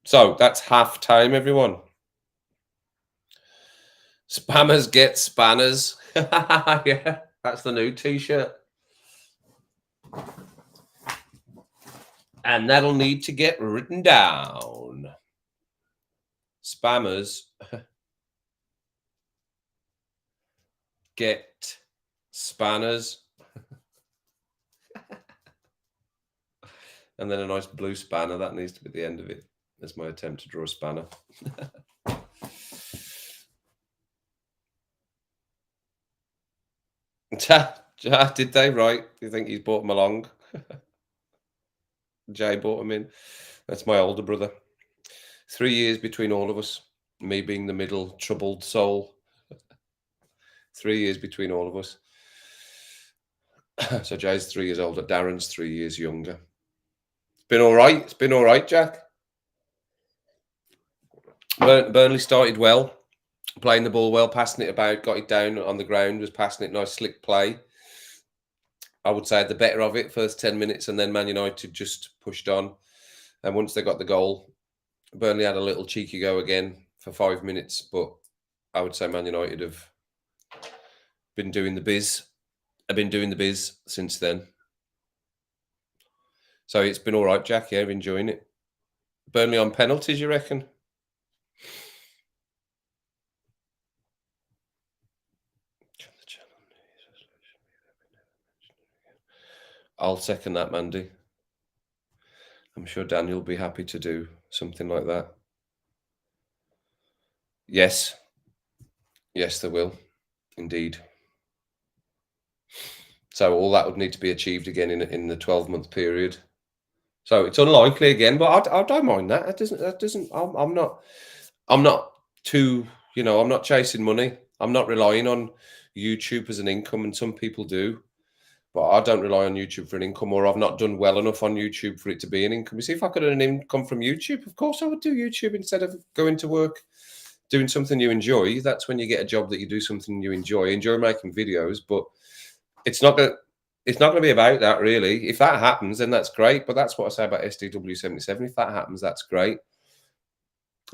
So that's half time, everyone. Spammers get spanners. Yeah, that's the new t-shirt. And that'll need to get written down. Spammers get spanners. And then a nice blue spanner. That needs to be the end of it. That's my attempt to draw a spanner. Did they? Right. You think he's brought them along? Jay brought him in. That's my older brother. 3 years between all of us. Me being the middle troubled soul. 3 years between all of us. So Jay's 3 years older. Darren's 3 years younger. It's been all right. It's been all right, Jack. Burnley started well, playing the ball well, passing it about, got it down on the ground, was passing it, nice slick play. I would say I had the better of it first 10 minutes, and then Man United just pushed on. And once they got the goal, Burnley had a little cheeky go again for 5 minutes, but I would say Man United have been doing the biz. I've been doing the biz since then. So it's been all right, Jack. Yeah, enjoying it. Burnley on penalties, you reckon? I'll second that, Mandy. I'm sure Daniel will be happy to do something like that. Yes. Yes, there will. Indeed. So all that would need to be achieved again in the 12-month period. So it's unlikely again, but I don't mind that. That doesn't. I'm not too. I'm not chasing money. I'm not relying on YouTube as an income, and some people do. But I don't rely on YouTube for an income, or I've not done well enough on YouTube for it to be an income. You see, if I could earn an income from YouTube, of course I would do YouTube instead of going to work, doing something you enjoy. That's when you get a job that you do something you enjoy. Enjoy making videos, but it's not going to. It's not gonna be about that really. If that happens, then that's great, but that's what I say about SDW77. If that happens, that's great.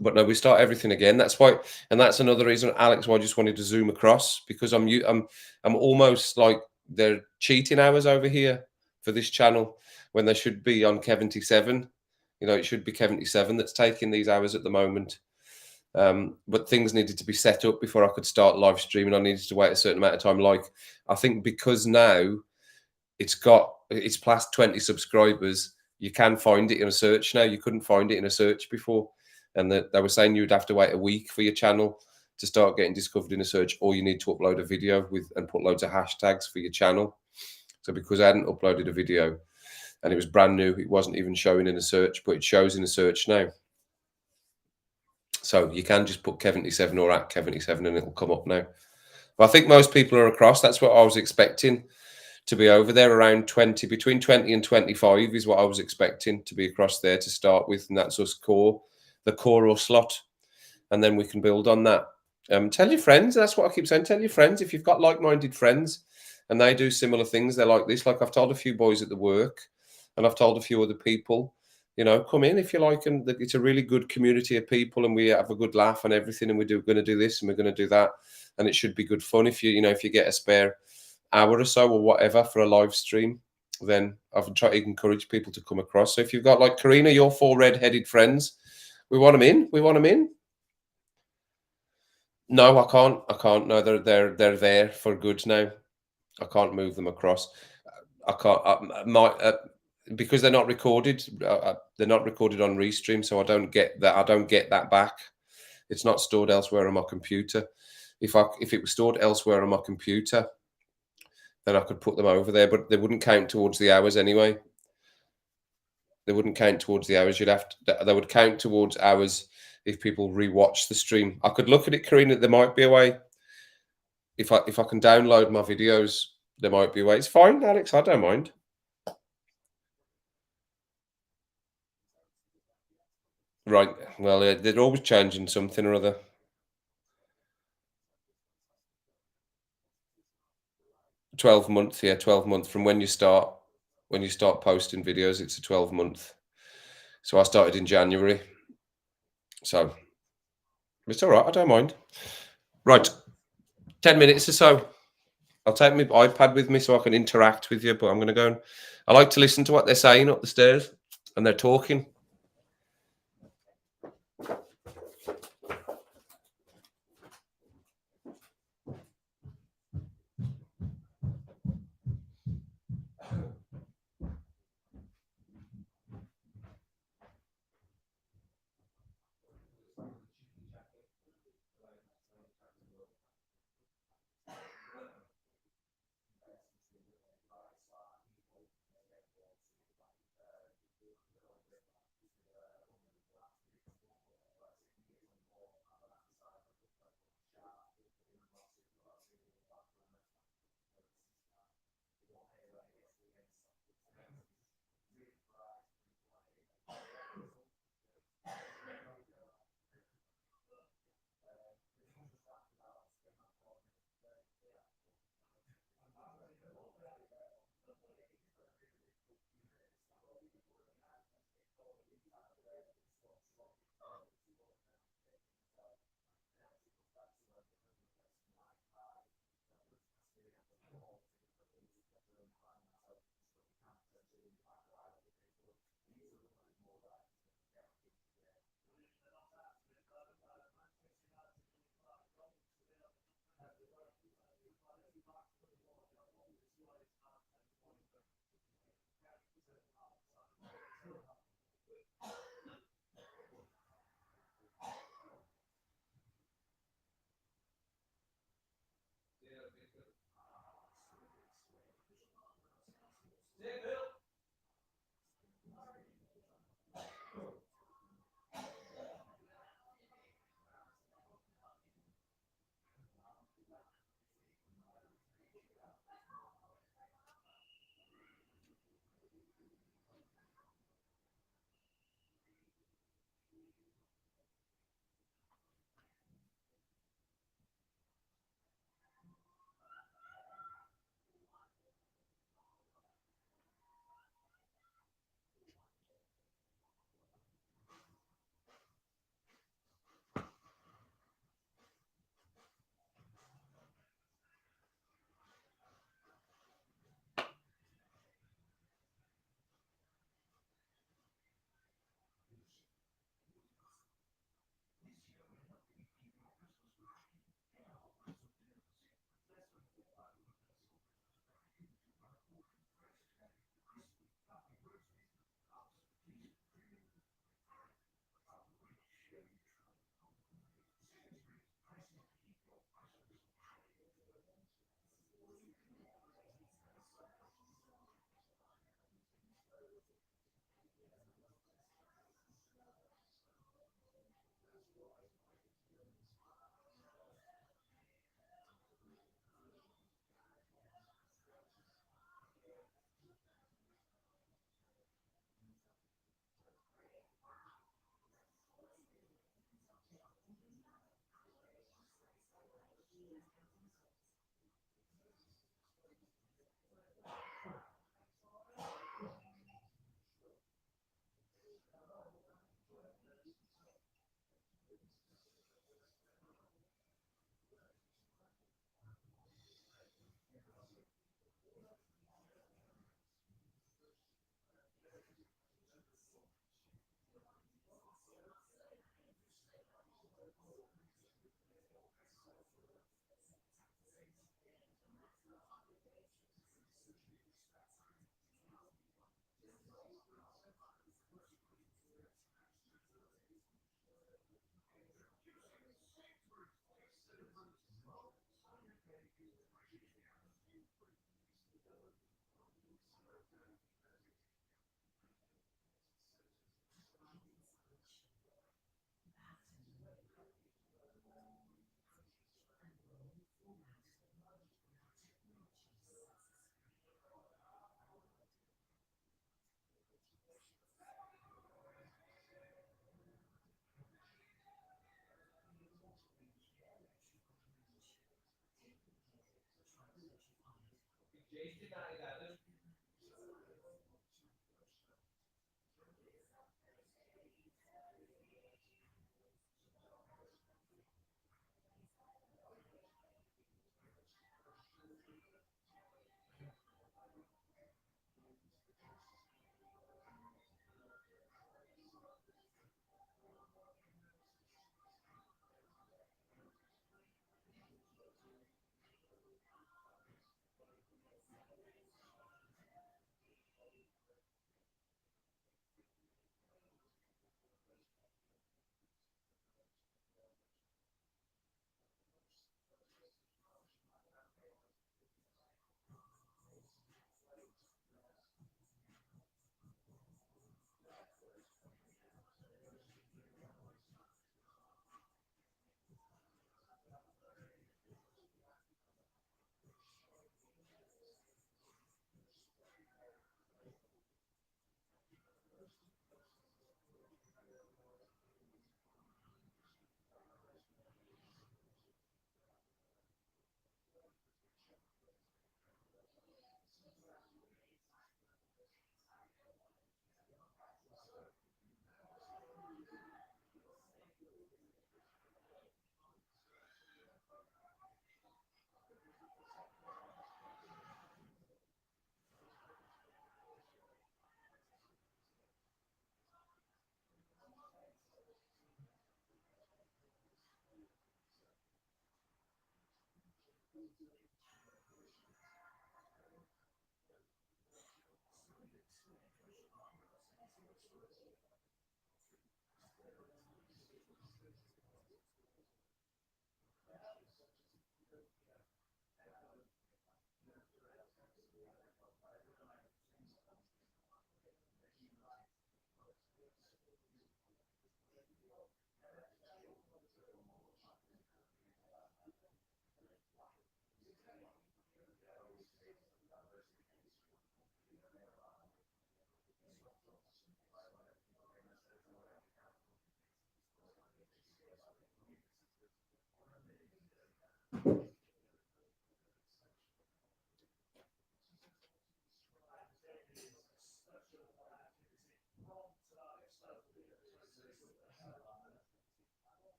But no, we start everything again. That's why, and that's another reason, Alex, why I just wanted to zoom across because I'm almost like they're cheating hours over here for this channel when they should be on Kev77. You know, it should be Kev77 that's taking these hours at the moment. But things needed to be set up before I could start live streaming. I needed to wait a certain amount of time. Like I think because now it's past 20 subscribers. You can find it in a search now. You couldn't find it in a search before, and that they were saying you'd have to wait a week for your channel to start getting discovered in a search, or you need to upload a video with and put loads of hashtags for your channel. So because I hadn't uploaded a video and it was brand new, it wasn't even showing in a search, but it shows in a search now. So you can just put Kev77 or at Kev77 and it'll come up now. But I think most people are across. That's what I was expecting to be over there, around 20, between 20 and 25 is what I was expecting to be across there to start with. And that's us core, the core or slot. And then we can build on that. Tell your friends. That's what I keep saying. Tell your friends if you've got like-minded friends and they do similar things. They're like this. Like I've told a few boys at the work and I've told a few other people, you know, come in if you like. And it's a really good community of people and we have a good laugh and everything. And we're going to do this and we're going to do that. And it should be good fun if if you get a spare hour or so or whatever for a live stream, then I've tried to encourage people to come across. So if you've got like Karina, your 4 red-headed friends, we want them in. We want them in. No, I can't. I can't. No, they're there for good now. I can't move them across. I can't. Because they're not recorded. They're not recorded on Restream, so I don't get that. I don't get that back. It's not stored elsewhere on my computer. If it was stored elsewhere on my computer, then I could put them over there, but they wouldn't count towards the hours anyway. They wouldn't count towards the hours. They would count towards hours if people rewatch the stream. I could look at it, Karina. There might be a way. If I can download my videos, there might be a way. It's fine, Alex. I don't mind. Right. Well, they're always changing something or other. 12 months, yeah, 12 months from when you start. When you start posting videos, it's a 12-month. So I started in January. So it's all right. I don't mind. Right. 10 minutes or so. I'll take my iPad with me so I can interact with you, but I'm going to go and I like to listen to what they're saying up the stairs and they're talking.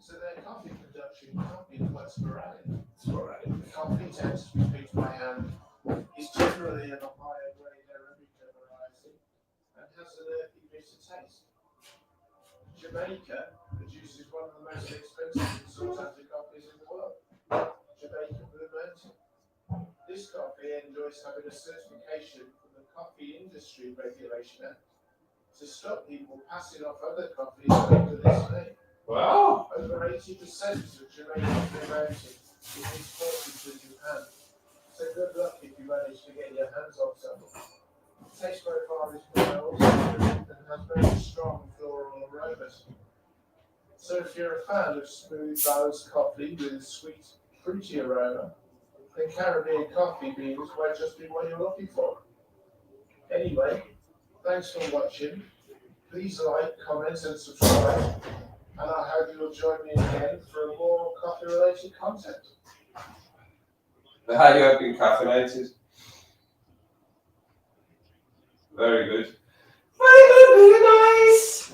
So their coffee production can't be quite sporadic. Sporadic. The coffee tends to be picked by hand, is generally of a higher grade Arabica variety, and has an earthy bitter taste. Jamaica produces one of the most expensive and sought after coffees in the world, Jamaican Blue Mountain. This coffee enjoys having a certification from the Coffee Industry Regulation Act to stop people passing off other coffees under this name. Wow. Over 80% of Jamaican Blue Mountain is exported to Japan, so good luck if you manage to get your hands on some. The taste profile is mild and has very strong floral aromas. So if you're a fan of smooth balanced coffee with a sweet, fruity aroma, then Caribbean coffee beans might just be what you're looking for. Anyway, thanks for watching. Please like, comment and subscribe, and I hope you'll join me again for more coffee-related content. How you have been caffeinated. Very good. Very good, very nice.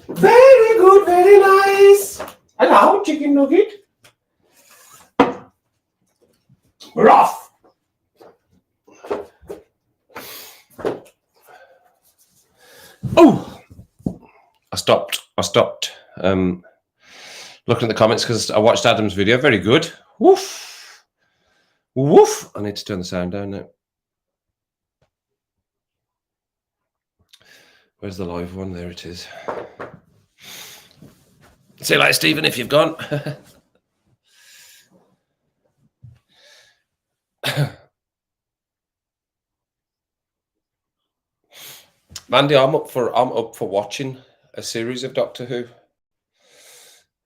Very good, very nice. Hello, chicken nugget. Rough. Oh, I stopped. Looking at the comments because I watched Adam's video. Very good. Woof. Woof. I need to turn the sound down now. Where's the live one? There it is. See you later, Stephen, if you've gone. Mandy, I'm up for watching a series of Doctor Who.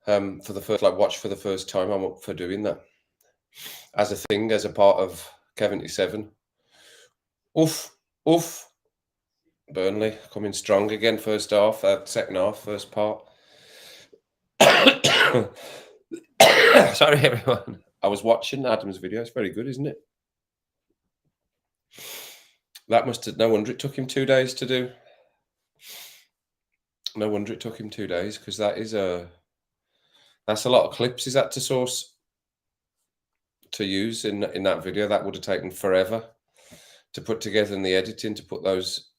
For the first time, I'm up for doing that as a thing, as a part of K77. Oof. Burnley coming strong again. Second half, first part. Sorry, everyone. I was watching Adam's video. It's very good, isn't it? No wonder it took him 2 days to do. No wonder it took him 2 days, because that's a lot of clips he's had to source to use in that video. That would have taken forever to put together in the editing, to put those,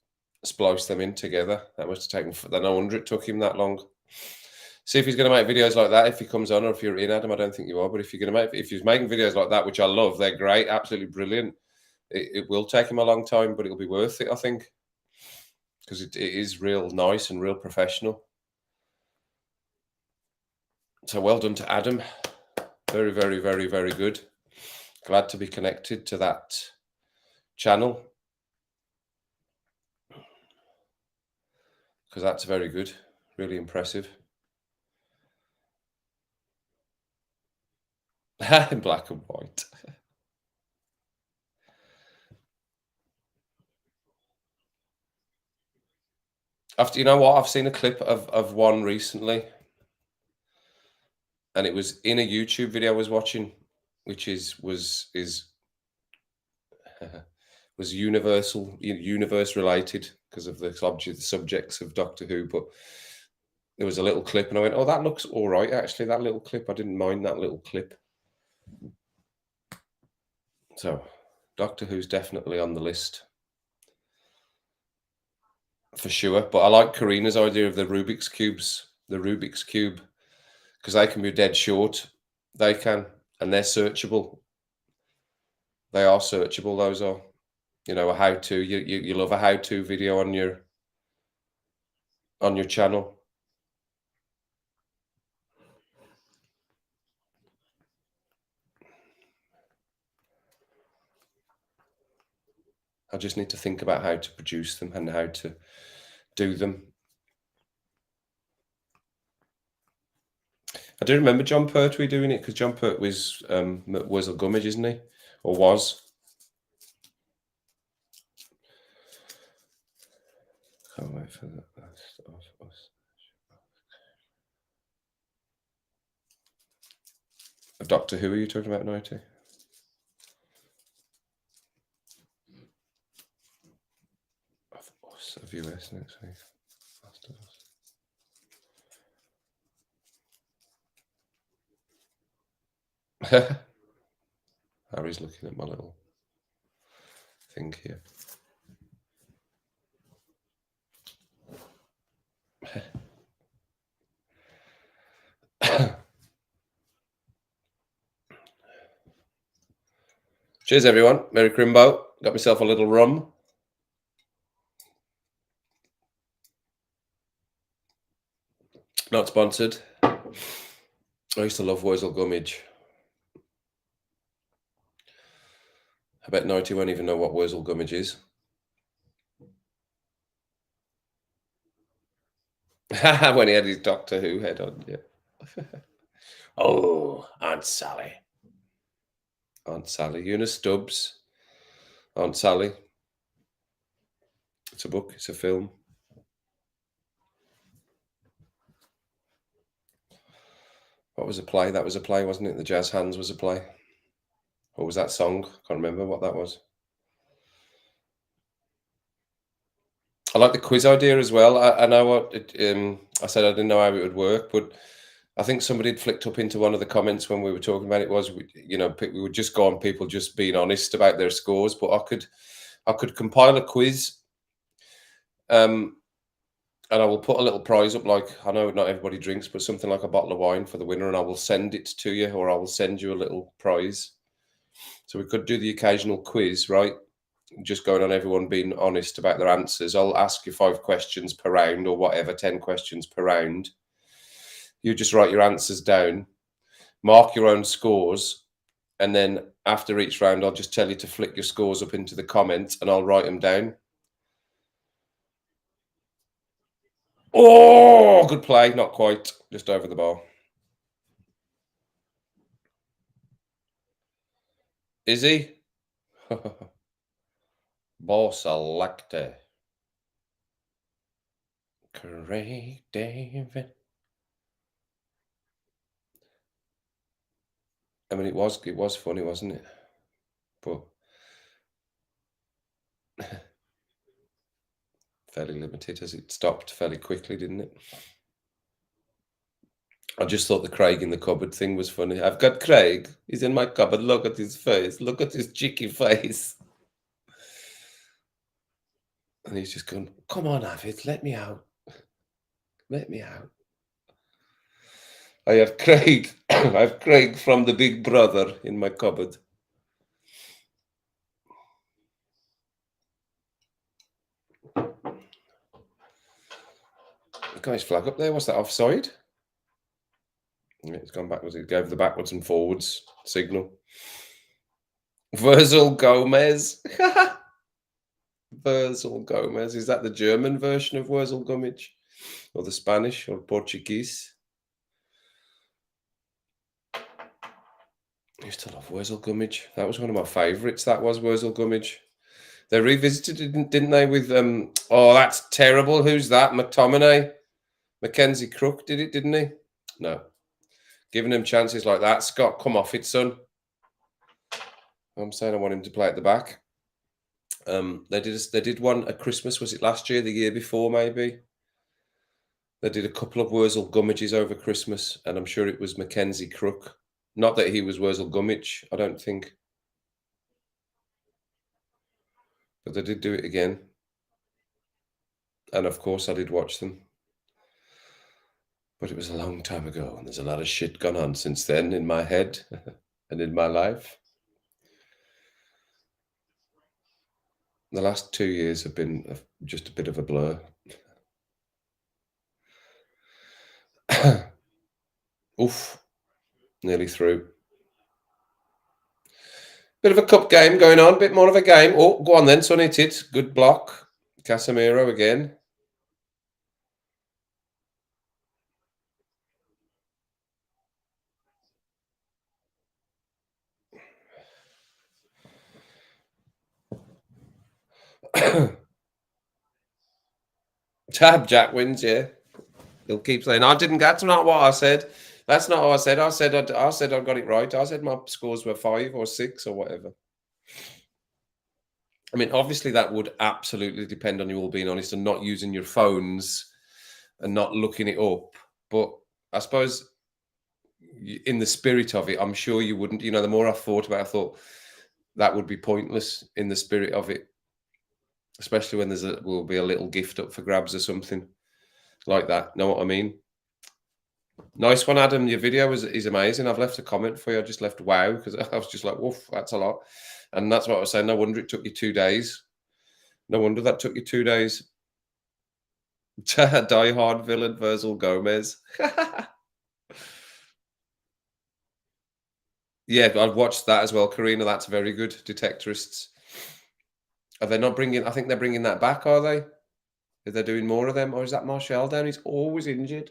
splice them in together. That must have taken, no wonder it took him that long. See if he's going to make videos like that, if he comes on, or if you're in, Adam. I don't think you are, but if he's making videos like that, which I love, they're great, absolutely brilliant. It will take him a long time, but it'll be worth it, I think, because it is real nice and real professional. So well done to Adam. Very, very, very, very good. Glad to be connected to that channel, because that's very good, really impressive. In black and white. You know what? I've seen a clip of one recently, and it was in a YouTube video I was watching, which was universe related, because of the subjects of Doctor Who. But there was a little clip, and I went, "Oh, that looks all right, actually. That little clip, I didn't mind that little clip." So, Doctor Who's definitely on the list for sure. But I like Karina's idea of the Rubik's cubes, because they can be dead short. They can, and they're searchable. They are searchable. Those are, a how-to. You love a how-to video on your channel. I just need to think about how to produce them and how to do them. I do remember John Pertwee doing it, because John Pertwee was a Gummidge, isn't he? Or was. Can't wait for that. Of Doctor Who are you talking about, Nighty? Of US next week. Harry's looking at my little thing here. Cheers, everyone. Merry Crimbo. Got myself a little rum. Not sponsored. I used to love Wurzel Gummidge. I bet 90 won't even know what Wurzel Gummidge is. When he had his Doctor Who head on, yeah. Oh, Aunt Sally. Aunt Sally. Eunice Stubbs. Aunt Sally. It's a book. It's a film. What was a play? That was a play, wasn't it? The Jazz Hands was a play. What was that song? Can't remember what that was. I like the quiz idea as well. I know what I said. I didn't know how it would work, but I think somebody had flicked up into one of the comments when we were talking about it. Was we would just go on people just being honest about their scores, but I could compile a quiz, and I will put a little prize up. Like, I know not everybody drinks, but something like a bottle of wine for the winner, and I will send it to you, or I will send you a little prize. So we could do the occasional quiz, right? Just going on everyone being honest about their answers. I'll ask you 5 questions per round or whatever, 10 questions per round. You just write your answers down, mark your own scores, and then after each round, I'll just tell you to flick your scores up into the comments and I'll write them down. Oh, good play. Not quite. Just over the bar. Is he? Boss elected. Craig David. I mean, it was funny, wasn't it? But fairly limited, as it stopped fairly quickly, didn't it? I just thought the Craig in the cupboard thing was funny. I've got Craig. He's in my cupboard. Look at his face. Look at his cheeky face. And he's just going, come on, Avid, let me out. Let me out. I have Craig. I have Craig from the Big Brother in my cupboard. The guy's flag up there. What's that, offside? Yeah, it's gone backwards. It gave the backwards and forwards signal. Wurzel Gomez. Wurzel Gomez. Is that the German version of Wurzel Gummidge? Or the Spanish or Portuguese? I used to love Wurzel Gummidge. That was one of my favourites. That was Wurzel Gummidge. They revisited it, didn't they? With oh, that's terrible. Who's that? McTominay, Mackenzie Crook did it, didn't he? No, giving him chances like that. Scott, come off it, son. I'm saying I want him to play at the back. They did one at Christmas. Was it last year? The year before, maybe. They did a couple of Wurzel Gummidges over Christmas, and I'm sure it was Mackenzie Crook. Not that he was Wurzel Gummidge, I don't think. But they did do it again. And of course, I did watch them. But it was a long time ago, and there's a lot of shit gone on since then in my head and in my life. The last 2 years have been just a bit of a blur. Oof, nearly through. Bit of a cup game going on, bit more of a game. Oh, go on then, son, hit it. Good block. Casemiro again. Jack wins, yeah. He'll keep saying, I didn't. That's not what I said. That's not what I said. I said I got it right. I said my scores were 5 or 6 or whatever. I mean, obviously that would absolutely depend on you all being honest and not using your phones and not looking it up. But I suppose in the spirit of it, I'm sure you wouldn't. You know, the more I thought about it, I thought that would be pointless in the spirit of it, especially when will be a little gift up for grabs or something like that. Know what I mean? Nice one, Adam. Your video is amazing. I've left a comment for you. I just left wow because I was just like, woof, that's a lot. And that's what I was saying. No wonder it took you 2 days. No wonder that took you 2 days. Die Hard villain Virgil Gomez. Yeah, I've watched that as well, Karina. That's very good. Detectorists. Are they not bringing? I think they're bringing that back. Are they? Are they doing more of them, or is that Martial down? He's always injured.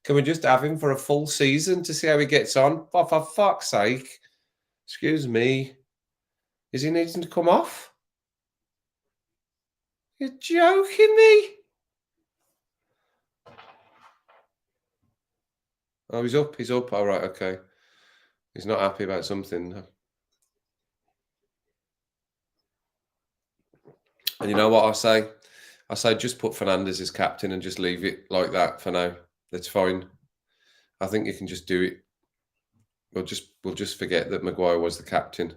Can we just have him for a full season to see how he gets on? Oh, for fuck's sake! Excuse me. Is he needing to come off? You're joking me? Oh, he's up. He's up. All right. Okay. He's not happy about something. And you know what I say? I say just put Fernandez as captain and just leave it like that for now. That's fine. I think you can just do it. We'll just forget that Maguire was the captain.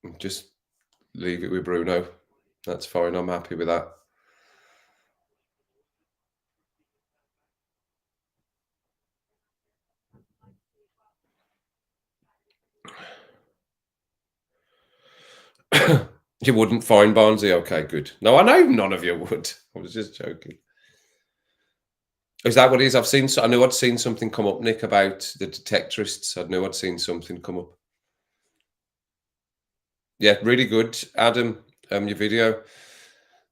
And just leave it with Bruno. That's fine. I'm happy with that. You wouldn't find Barnsley? Okay, good. No, I know none of you would. I was just joking. Is that what it is? I knew I'd seen something come up, Nick, about the detectorists. I knew I'd seen something come up. Yeah, really good, Adam. Your video.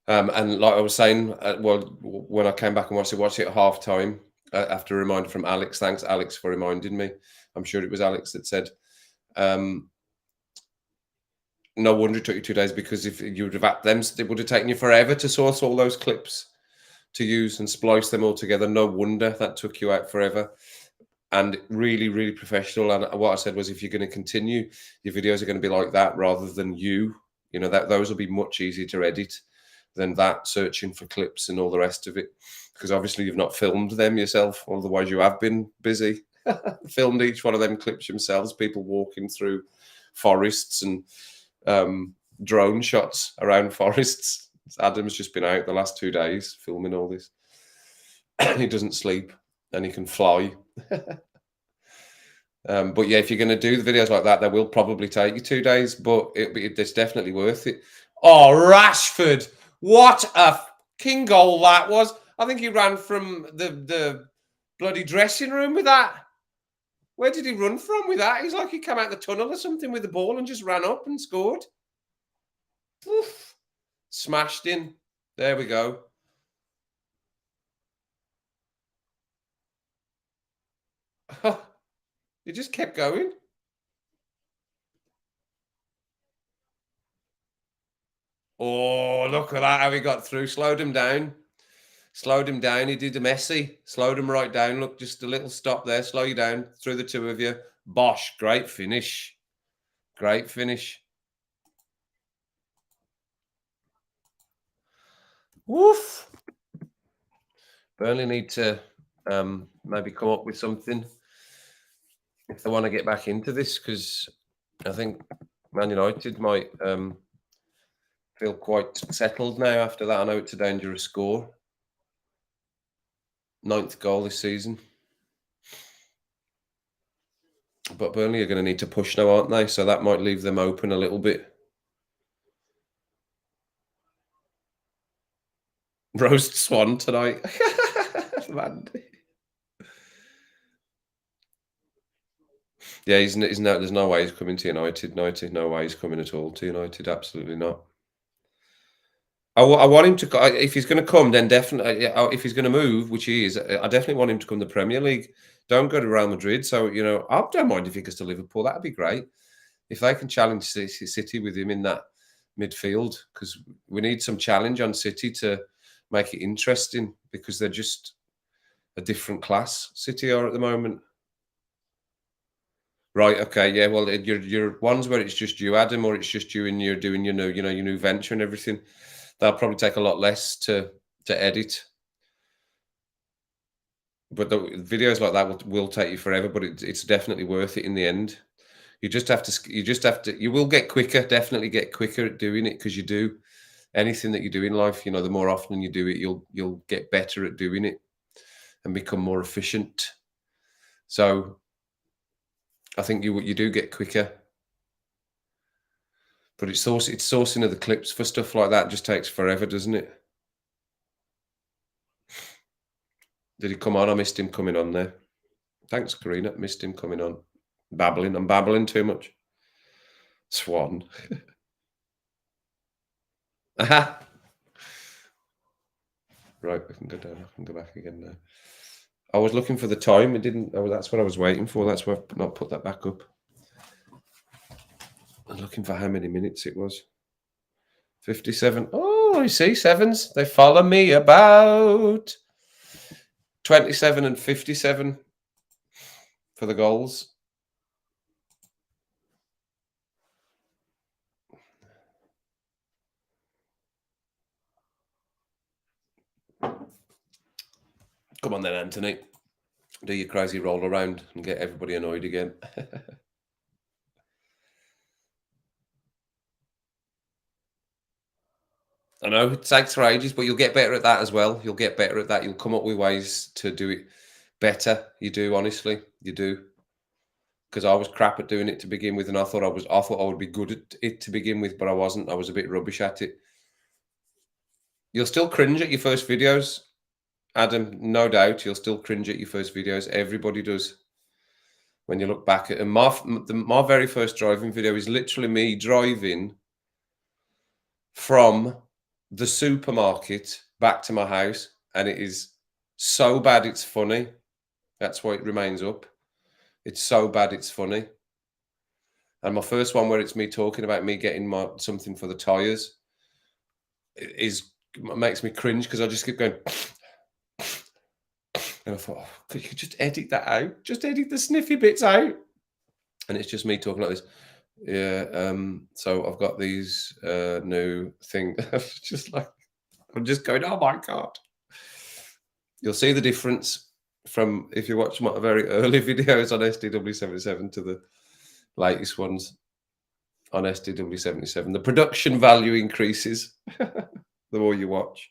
And like I was saying, when I came back and watched it at half time, after a reminder from Alex. Thanks, Alex, for reminding me. I'm sure it was Alex that said, no wonder it took you 2 days, because if you would have at them, it would have taken you forever to source all those clips to use and splice them all together. No wonder that took you out forever. And really, really professional. And what I said was, if you're going to continue, your videos are going to be like that rather than that those will be much easier to edit than that, searching for clips and all the rest of it. Because obviously you've not filmed them yourself, otherwise you have been busy. Filmed each one of them clips themselves, people walking through forests and drone shots around forests. Adam's just been out the last 2 days filming all this. He doesn't sleep and he can fly. But yeah, if you're going to do the videos like that, they will probably take you 2 days, but it's definitely worth it. Oh, Rashford! What a king goal that was! I think he ran from the bloody dressing room with that. Where did he run from with that? He's like he came out the tunnel or something with the ball and just ran up and scored. Oof. Smashed in. There we go. He just kept going. Oh, look at that, how he got through. Slowed him down. Slowed him down. He did a Messi. Slowed him right down. Look, just a little stop there. Slow you down through the two of you. Bosh. Great finish. Great finish. Woof. Burnley need to maybe come up with something if they want to get back into this, because I think Man United might feel quite settled now after that. I know it's a dangerous score. 9th goal this season. But Burnley are going to need to push now, aren't they? So that might leave them open a little bit. Roast Swan tonight. Man. Yeah, there's no way he's coming to United. No way he's coming at all to United. Absolutely not. I want him to. If he's going to come, then definitely. If he's going to move, which he is, I definitely want him to come to the Premier League. Don't go to Real Madrid. So I don't mind if he goes to Liverpool. That'd be great. If they can challenge City with him in that midfield, because we need some challenge on City to make it interesting, because they're just a different class. City are at the moment. Right. Okay. Yeah. Well, your ones where it's just you, Adam, or it's just you and you're doing your new venture and everything. That'll probably take a lot less to edit. But the videos like that will take you forever. But it's definitely worth it in the end. You just have to. You will get quicker. Definitely get quicker at doing it, because you do anything that you do in life. The more often you do it, you'll get better at doing it and become more efficient. So I think you do get quicker. But it's sourcing of the clips for stuff like that just takes forever, doesn't it? Did he come on? I missed him coming on there. Thanks, Karina. Missed him coming on. Babbling. I'm babbling too much. Swan. Aha. Right, I can go down. I can go back again now. I was looking for the time. It didn't. Oh, that's what I was waiting for. That's why I've not put that back up. I'm looking for how many minutes it was. 57. Oh, you see, sevens. They follow me about. 27 and 57 for the goals. Come on then, Anthony. Do your crazy roll around and get everybody annoyed again. I know it takes for ages, but you'll get better at that as well. You'll get better at that. You'll come up with ways to do it better. You do, honestly. You do. Because I was crap at doing it to begin with, and I thought I would be good at it to begin with, but I wasn't. I was a bit rubbish at it. You'll still cringe at your first videos, Adam. No doubt, you'll still cringe at your first videos. Everybody does. When you look back at them, my very first driving video is literally me driving from the supermarket back to my house, and it is so bad it's funny. That's why it remains up. It's so bad it's funny. And my first one, where it's me talking about me getting something for the tires, makes me cringe because I just keep going. And I thought, could you just edit that out? Just edit the sniffy bits out. And it's just me talking like this. Yeah. So I've got these new things. Just like, I'm just going, oh my God. You'll see the difference from if you watch my very early videos on SDW77 to the latest ones on SDW77. The production value increases the more you watch.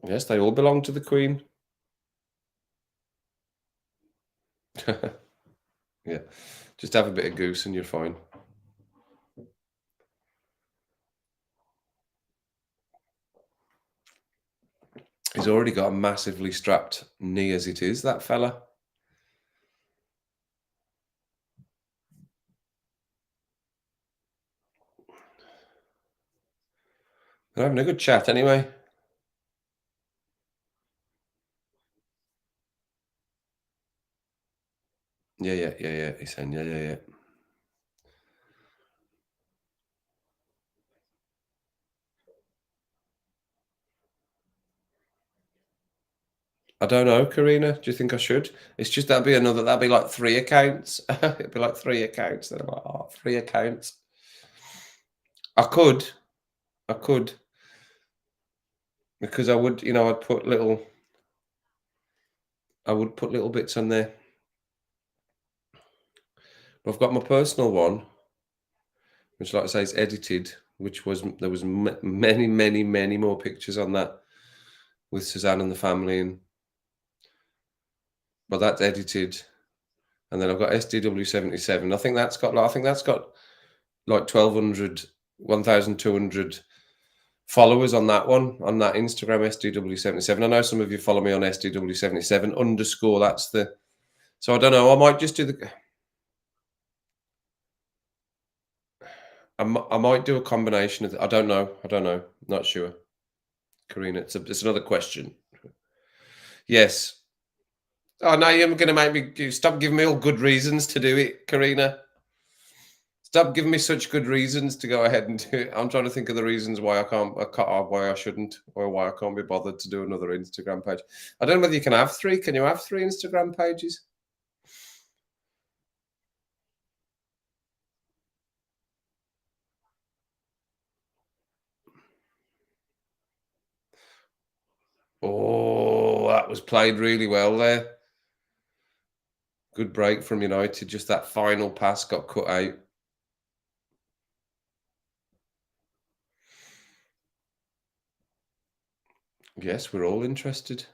Yes, they all belong to the Queen. Yeah, just have a bit of goose and you're fine. He's already got a massively strapped knee as it is, that fella. They're having a good chat anyway. Yeah. He's saying, yeah. I don't know, Karina. Do you think I should? It's just that'd be like 3 accounts. It'd be like 3 accounts. Then I'm like, oh, 3 accounts. I could. Because I would, I'd put little bits on there. But I've got my personal one, which, like I say, is edited, there was many more pictures on that with Suzanne and the family, but that's edited. And then I've got SDW77. I think that's got like 1,200, 1,200 followers on that one, on that Instagram SDW77. I know some of you follow me on SDW77 _ That's the. So I don't know. I might just do I might do a combination of. I don't know. Not sure. Karina, it's another question. Yes. Oh, now you're going to make me stop giving me all good reasons to do it, Karina. Stop giving me such good reasons to go ahead and do it. I'm trying to think of the reasons why why I shouldn't, or why I can't be bothered to do another Instagram page. I don't know whether you can have 3. Can you have 3 Instagram pages? Oh, that was played really well there. Good break from United. Just that final pass got cut out. Yes, we're all interested.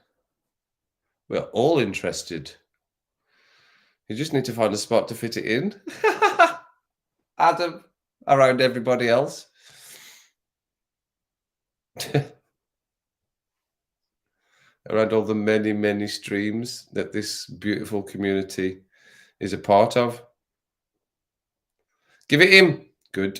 We're all interested. You just need to find a spot to fit it in. Adam, around everybody else. Around all the many, many streams that this beautiful community is a part of. Give it him. Good.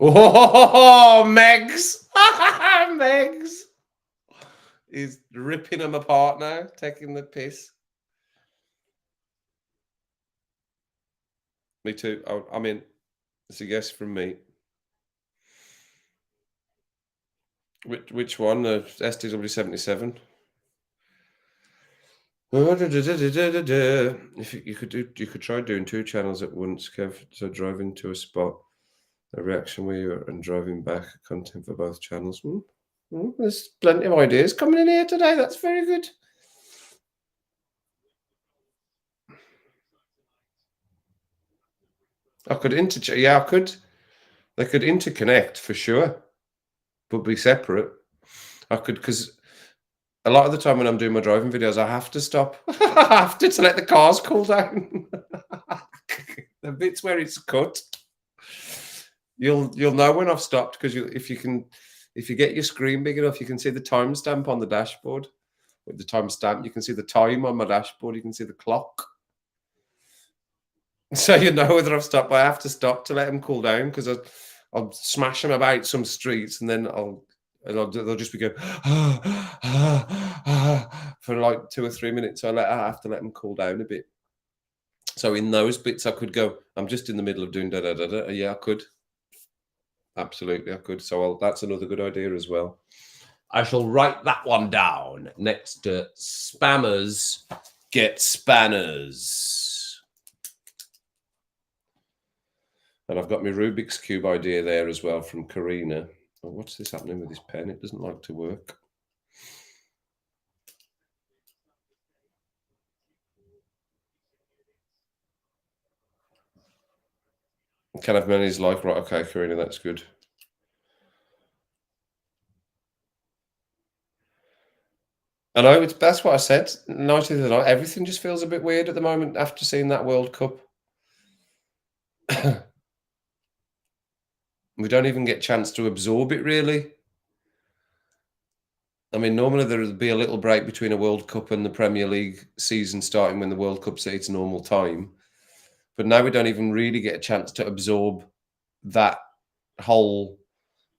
Oh, Megs. Megs. He's ripping them apart now, taking the piss. Me too. I mean, it's a guess from me. Which one? STW77. If you could try doing 2 channels at once, Kev. So driving to a spot, a reaction where you're and driving back, content for both channels. There's plenty of ideas coming in here today. That's very good. I could yeah, I could. They could interconnect for sure, but be separate. I could, because a lot of the time when I'm doing my driving videos, I have to stop. I have to let the cars cool down. The bits where it's cut, you'll know when I've stopped, because if you get your screen big enough, you can see the timestamp on the dashboard. With the timestamp, you can see the time on my dashboard. You can see the clock. So you know whether I've stopped. But I have to stop to let them cool down, because I'll smash them about some streets, and then they'll just be going for like 2 or 3 minutes. So I have to let them cool down a bit. So in those bits, I could go, I'm just in the middle of doing da da da da. Yeah, I could. Absolutely, I could. So that's another good idea as well. I shall write that one down next to spammers get spanners. And I've got my Rubik's Cube idea there as well from Karina. Oh, what's this happening with this pen? It doesn't like to work. Can have many's like, right, okay, Karina, that's good. I know, that's what I said. Night of the night, everything just feels a bit weird at the moment after seeing that World Cup. We don't even get a chance to absorb it, really. I mean, normally there would be a little break between a World Cup and the Premier League season starting when the World Cup's at its normal time. But now we don't even really get a chance to absorb that whole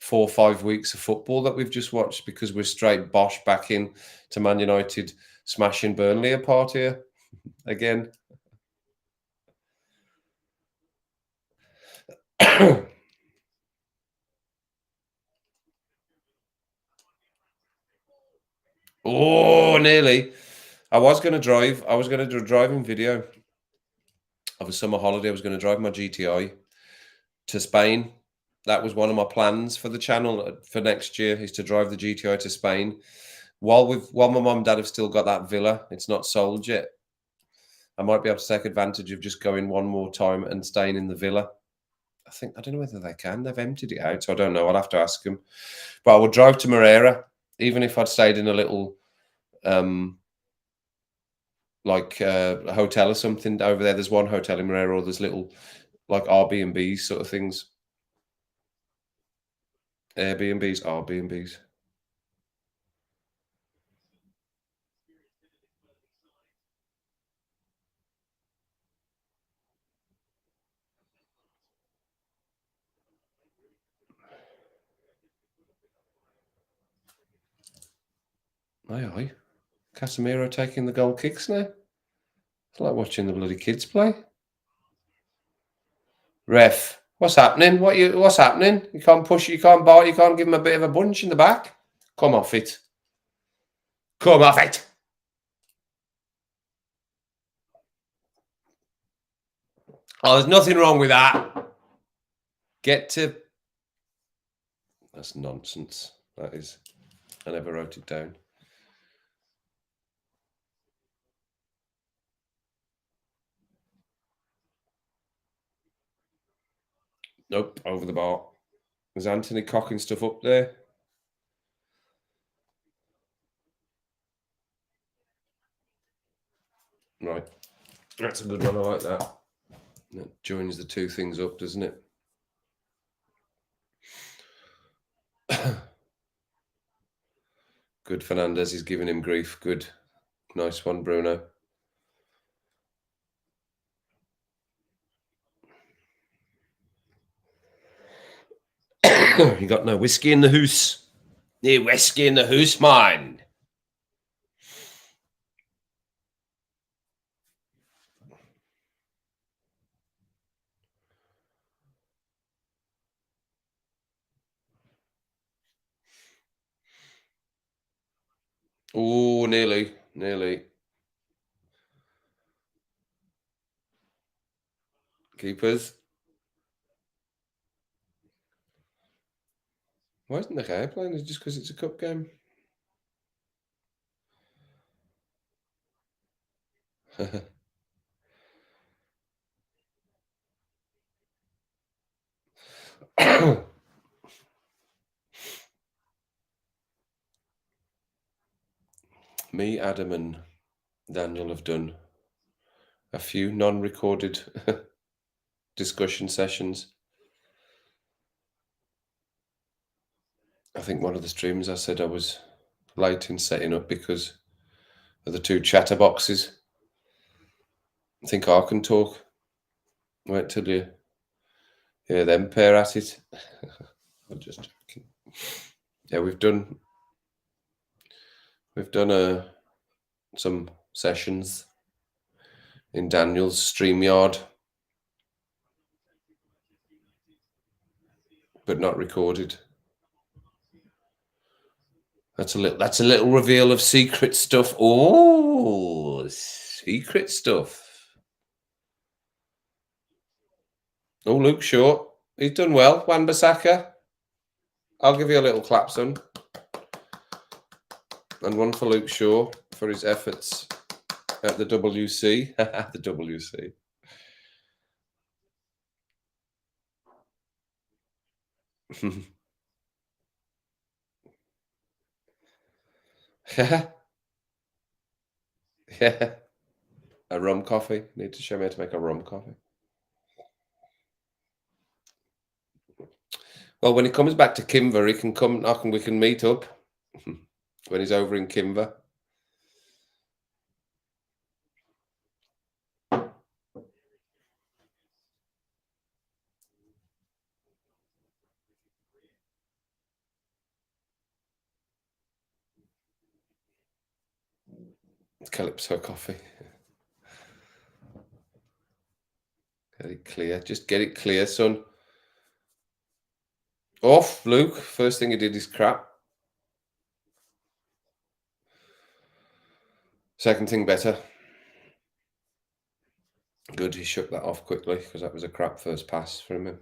4 or 5 weeks of football that we've just watched, because we're straight bosh back in to Man United smashing Burnley apart here again. Oh, nearly. I was going to drive. I was going to do a driving video of a summer holiday. I was going to drive my GTI to Spain. That was one of my plans for the channel for next year, is to drive the GTI to Spain. While my mum and dad have still got that villa, it's not sold yet. I might be able to take advantage of just going one more time and staying in the villa. I don't know whether they can. They've emptied it out, so I don't know. I'll have to ask them. But I would drive to Moreira, even if I'd stayed in a little a hotel or something over there. There's one hotel in Moreira, or there's little like Airbnbs sort of things. Airbnbs. Aye. Casemiro taking the goal kicks now. It's like watching the bloody kids play. Ref, what's happening? What's happening? You can't push, you can't bite, you can't give him a bit of a bunch in the back. Come off it. Come off it. Oh, there's nothing wrong with that. That's nonsense. That is. I never wrote it down. Nope, over the bar. There's Anthony cocking stuff up there. Right. That's a good one. I like that. That joins the two things up, doesn't it? Good. Fernandez is giving him grief. Good. Nice one, Bruno. You got no whiskey in the house. No whiskey in the house, mine. Oh, nearly. Keepers. Why isn't the guy playing? Is it just because it's a cup game? Me, Adam, and Daniel have done a few non-recorded discussion sessions. I think one of the streams I said I was late in setting up because of the two chatterboxes. I think I can talk. Wait till you hear them pair at it. I'm just joking. Yeah, we've done some sessions in Daniel's StreamYard, but not recorded. That's a little reveal of secret stuff. Oh, secret stuff. Oh, Luke Shaw. He's done well. Wan-Bissaka. I'll give you a little clap, son. And one for Luke Shaw for his efforts at the WC. The WC. Yeah. A rum coffee. Need to show me how to make a rum coffee. Well, when he comes back to Kimver, he can come. We can meet up when he's over in Kimver. Calypso coffee. Get it clear. Just get it clear, son. Off, Luke. First thing he did is crap. Second thing better. Good, he shook that off quickly because that was a crap first pass from him.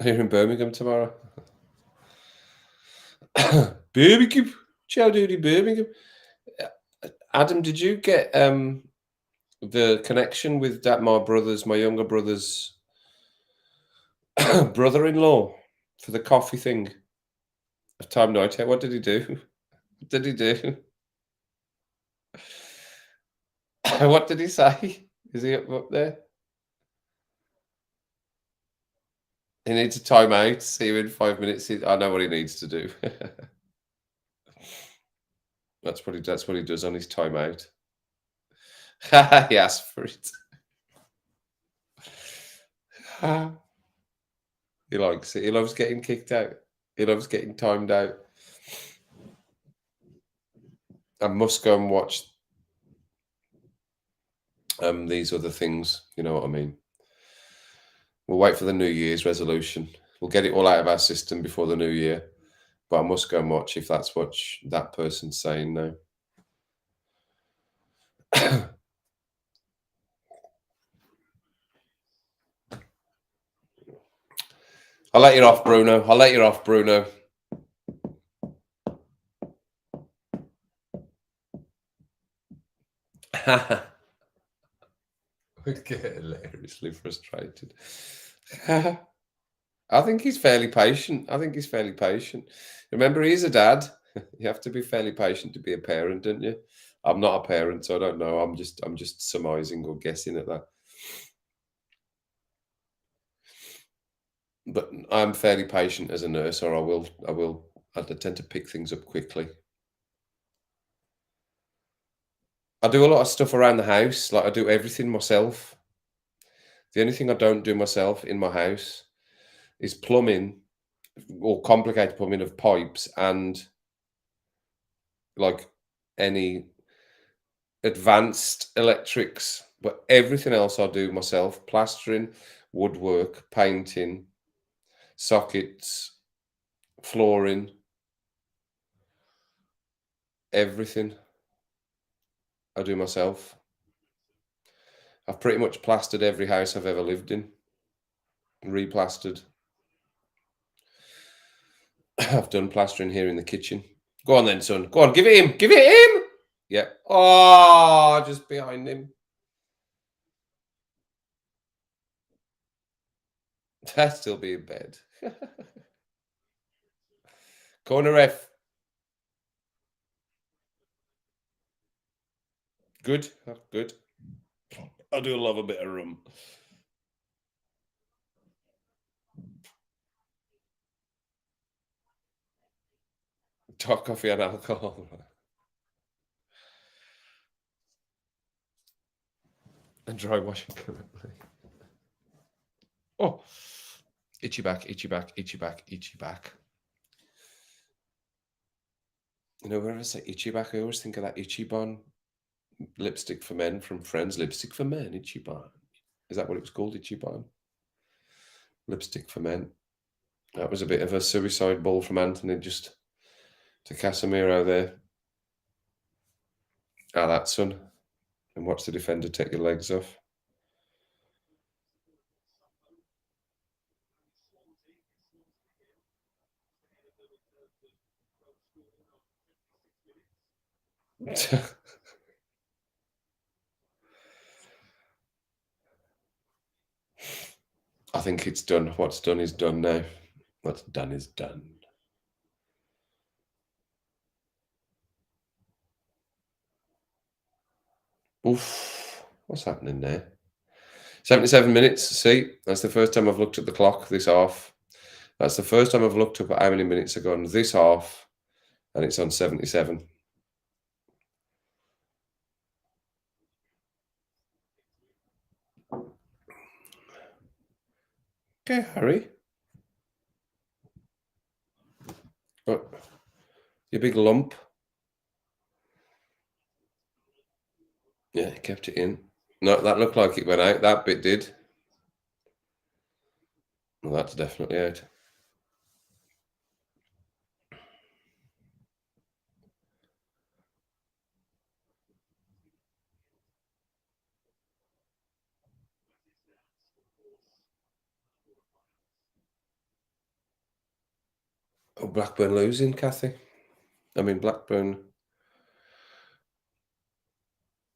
Here in Birmingham tomorrow. Birmingham. Ciao, duty, Birmingham. Adam, did you get the connection with that? My younger brother's brother-in-law for the coffee thing of time night. What did he do? What did he do? What did he say? Is he up there? He needs a timeout. See you in 5 minutes. I know what he needs to do. That's what he does on his timeout. He asked for it. He likes it. He loves getting kicked out. He loves getting timed out. I must go and watch these other things. You know what I mean? We'll wait for the New Year's resolution. We'll get it all out of our system before the new year. But I must go and watch if that's what that person's saying now. I'll let you off, Bruno. I'll let you off, Bruno. Would get hilariously frustrated. I think he's fairly patient. I think he's fairly patient. Remember, he's a dad. You have to be fairly patient to be a parent, don't you? I'm not a parent, so I don't know. I'm just surmising or guessing at that. But I'm fairly patient as a nurse, or I tend to pick things up quickly. I do a lot of stuff around the house, like I do everything myself. The only thing I don't do myself in my house is plumbing or complicated plumbing of pipes and like any advanced electrics. But everything else I do myself: plastering, woodwork, painting, sockets, flooring, everything I do myself. I've pretty much plastered every house I've ever lived in, replastered. I've done plastering here in the kitchen. Go on then, son. Go on, give it him. Give it him. Yeah. Oh, just behind him. I'd still be in bed. Corner ref. Good. Good. I do love a bit of rum. Dark coffee and alcohol. And dry washing currently. Oh, itchy back, itchy back, itchy back, itchy back. You know, whenever I say itchy back, I always think of that Itchy Bon lipstick for men from Friends. Lipstick for men, Itchy Bon. Is that what it was called, Itchy Bon? Lipstick for men. That was a bit of a suicide ball from Anthony just to Casemiro there. Ah, that son. And watch the defender take your legs off. I think it's done. What's done is done now. What's done is done. Oof. What's happening there? 77 minutes. See, that's the first time I've looked at the clock this half. That's the first time I've looked up at how many minutes are gone this half, and it's on 77. Okay, Harry. Oh, your big lump. Yeah, kept it in. No, that looked like it went out. That bit did. Well, that's definitely out. Oh, Blackburn losing, Kathy. I mean, Blackburn.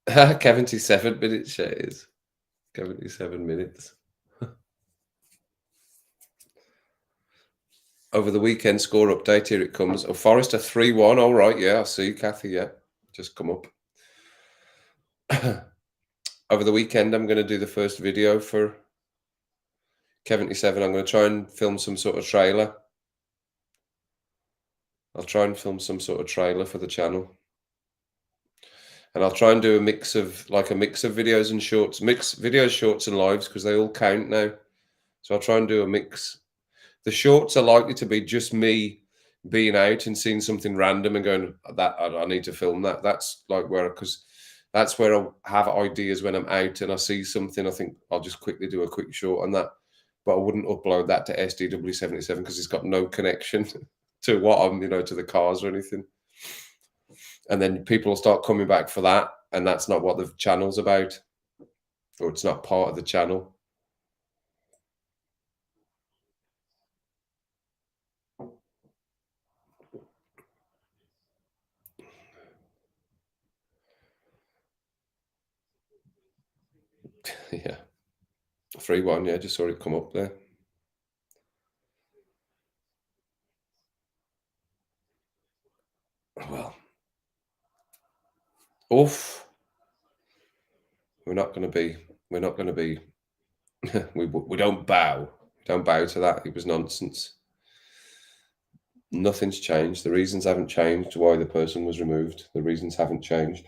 77 minutes, shares. 77 minutes. Over the weekend score update, here it comes. Oh, Forest are 3-1. All right, yeah, I see, Kathy, yeah. Just come up. Over the weekend, I'm going to do the first video for 77. I'm going to try and film some sort of trailer. I'll try and film some sort of trailer for the channel. And I'll try and do a mix of videos and shorts, videos, shorts and lives, because they all count now. So I'll try and do a mix. The shorts are likely to be just me being out and seeing something random and going, that I need to film that. That's like because that's where I have ideas when I'm out and I see something. I think I'll just quickly do a quick short on that. But I wouldn't upload that to SDW77 because it's got no connection to to the cars or anything. And then people will start coming back for that. and that's not what the channel's about, or it's not part of the channel. Yeah. 3-1, yeah, just saw it come up there. Well, oof. We're not gonna be we don't bow. Don't bow to that. It was nonsense. Nothing's changed. The reasons haven't changed why the person was removed. The reasons haven't changed.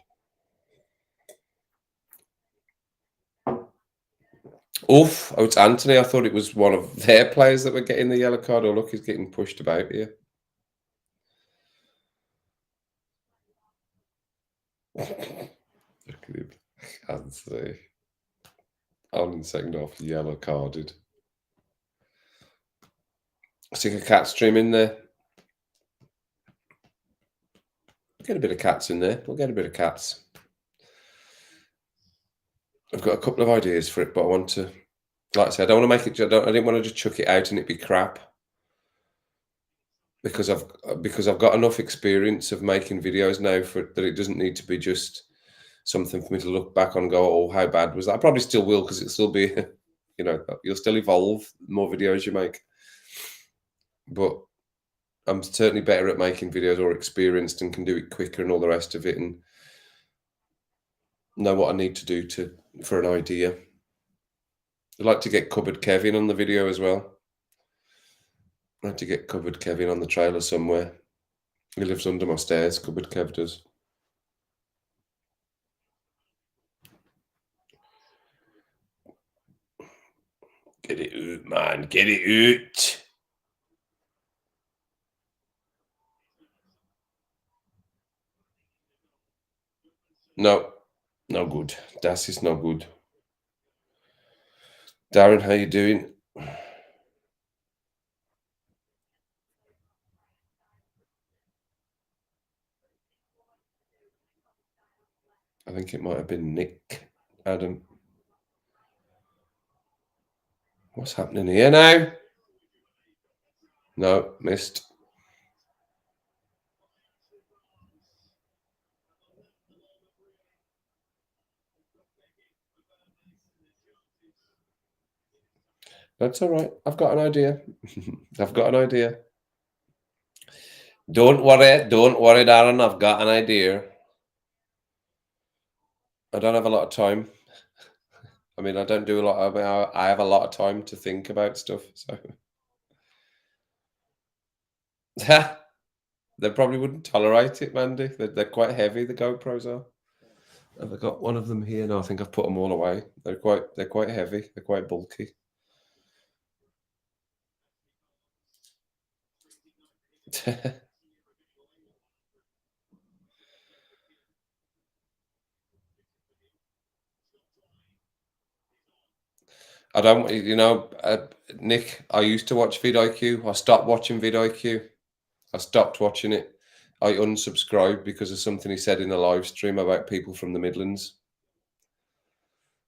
Oof. Oh, it's Anthony. I thought it was one of their players that were getting the yellow card. Oh, look, he's getting pushed about here. Look at him. Anthony. On in second half, yellow carded. Stick a cat stream in there. Get a bit of cats in there. We'll get a bit of cats. I've got a couple of ideas for it, but I want to, like I said, I don't want to make it. I didn't want to just chuck it out and it be crap, because I've got enough experience of making videos now for that it doesn't need to be just something for me to look back on and go, oh, how bad was that? I probably still will, because it'll still be, you'll still evolve the more videos you make. But I'm certainly better at making videos, or experienced, and can do it quicker and all the rest of it, and know what I need to do for an idea. I'd like to get Cupboard Kevin on the video as well. I'd like to get Cupboard Kevin on the trailer somewhere. He lives under my stairs, Cupboard Kev does. Get it out, man. Get it out. No, no good. Das is no good. Darren, how you doing? I think it might have been Nick. Adam. What's happening here now? No, missed. That's all right. I've got an idea. I've got an idea. Don't worry, Darren. I've got an idea. I don't have a lot of time. I mean, I don't do a lot. I mean, I have a lot of time to think about stuff. So they probably wouldn't tolerate it, Mandy. They're quite heavy. The GoPros are. Have I got one of them here? No, I think I've put them all away. They're quite heavy. They're quite bulky. I don't, Nick. I used to watch vidIQ. I stopped watching vidIQ. I stopped watching it. I unsubscribed because of something he said in a live stream about people from the Midlands.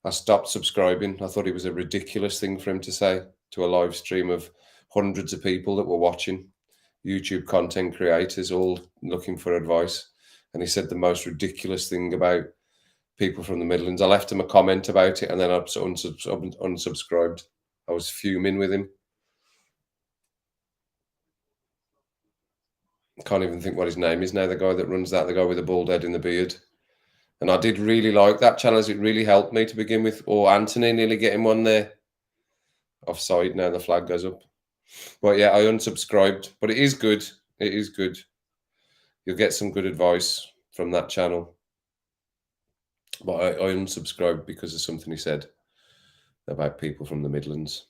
I stopped subscribing. I thought it was a ridiculous thing for him to say to a live stream of hundreds of people that were watching, YouTube content creators all looking for advice. And he said the most ridiculous thing about people from the Midlands. I left him a comment about it, and then I unsubscribed. I was fuming with him. Can't even think what his name is now, the guy that runs that, the guy with the bald head and the beard. And I did really like that channel. It really helped me to begin with. Or Anthony nearly getting one there. Offside now, the flag goes up. But yeah, I unsubscribed. But it is good. It is good. You'll get some good advice from that channel. But I unsubscribed because of something he said about people from the Midlands.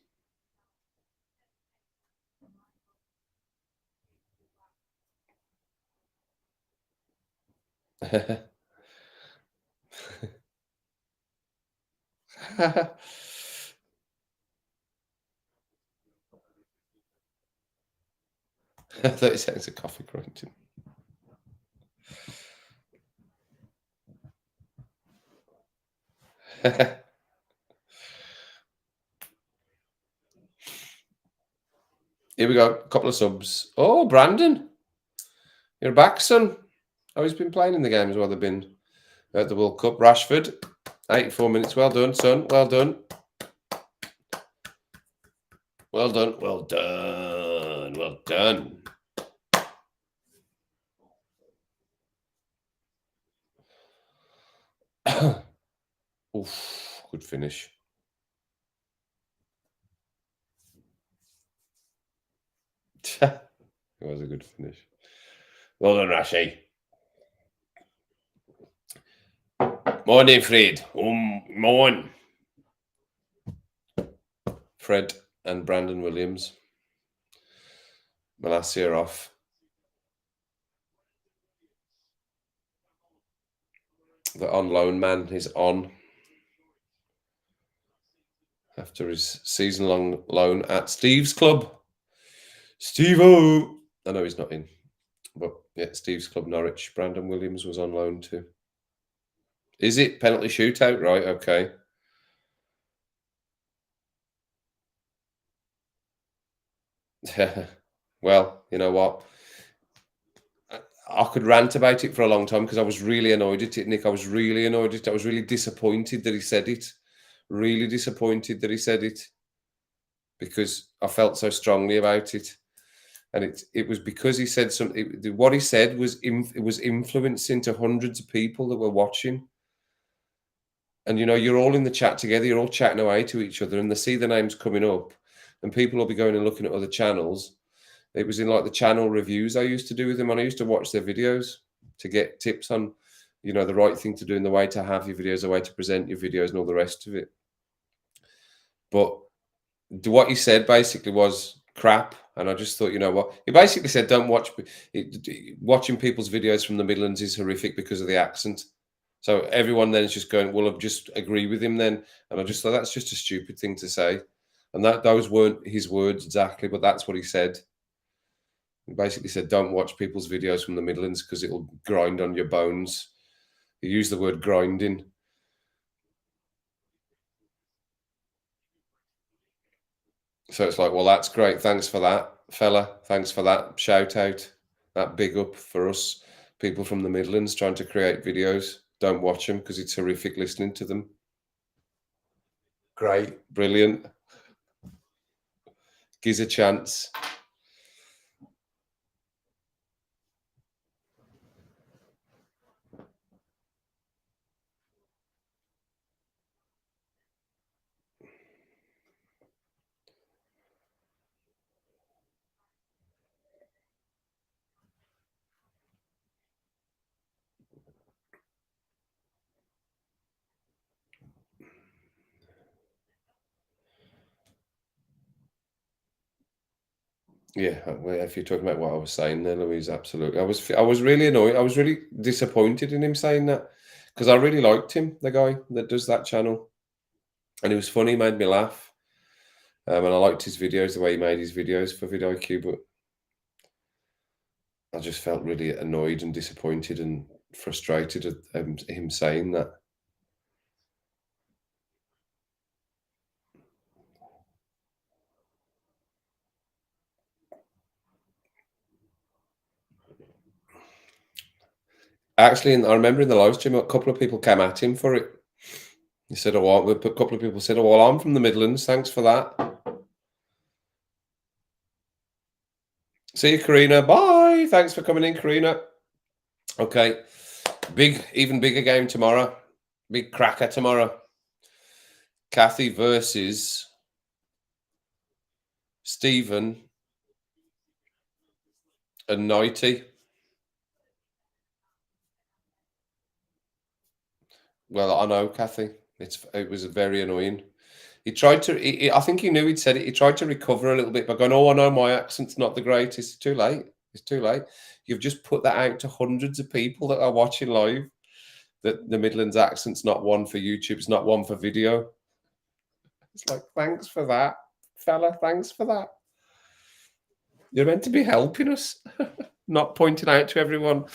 I thought it sounds a coffee crunching. Here we go. A couple of subs. Oh, Brandon, you're back, son. Oh, he's been playing in the games while they've been at the World Cup. Rashford, 84 minutes. Well done, son. Well done. Well done. Well done. Well done. Oof, good finish. It was a good finish. Well done, Rashi. Morning, Fred. Morning. Fred and Brandon Williams. My last year off. The on loan man is on after his season-long loan at Steve's club. Steve-O! I know he's not in, but yeah, Steve's club, Norwich. Brandon Williams was on loan too. Is it penalty shootout? Right, okay. Well, you know what? I could rant about it for a long time because I was really annoyed at it, Nick. I was really annoyed at it. I was really disappointed that he said it. Really disappointed that he said it because I felt so strongly about it. And it was because he said something. What he said was it was influencing to hundreds of people that were watching. And you know, you're all in the chat together. You're all chatting away to each other, and they see the names coming up, and people will be going and looking at other channels. It was in like the channel reviews I used to do with them, and I used to watch their videos to get tips on, you know, the right thing to do and the way to have your videos, the way to present your videos, and all the rest of it. But what he said basically was crap, and I just thought, you know what? He basically said, don't watch. Watching people's videos from the Midlands is horrific because of the accent. So everyone then is just going, well, I'll just agree with him then. And I just thought that's just a stupid thing to say. And those weren't his words exactly, but that's what he said. He basically said, don't watch people's videos from the Midlands because it'll grind on your bones. He used the word grinding. So it's like, well, that's great. Thanks for that, fella. Thanks for that shout out. That big up for us, people from the Midlands trying to create videos. Don't watch them because it's horrific listening to them. Great. Brilliant. Gives a chance. Yeah, well, if you're talking about what I was saying there, Louise, absolutely. I was really annoyed. I was really disappointed in him saying that because I really liked him, the guy that does that channel, and he was funny, made me laugh, and I liked his videos, the way he made his videos for vidIQ. But I just felt really annoyed and disappointed and frustrated at him saying that. Actually, I remember in the live stream, a couple of people came at him for it. He said, "Oh, a couple of people said, oh, well, I'm from the Midlands. Thanks for that." See you, Karina. Bye. Thanks for coming in, Karina. Okay. Even bigger game tomorrow. Big cracker tomorrow. Kathy versus Stephen and Nighty. Well, I know, Kathy. It was very annoying. He tried to. I think he knew he'd said it. He tried to recover a little bit by going, "Oh, I know my accent's not the greatest." It's too late. It's too late. You've just put that out to hundreds of people that are watching live. That the Midlands accent's not one for YouTube. It's not one for video. It's like, thanks for that, fella. Thanks for that. You're meant to be helping us, not pointing out to everyone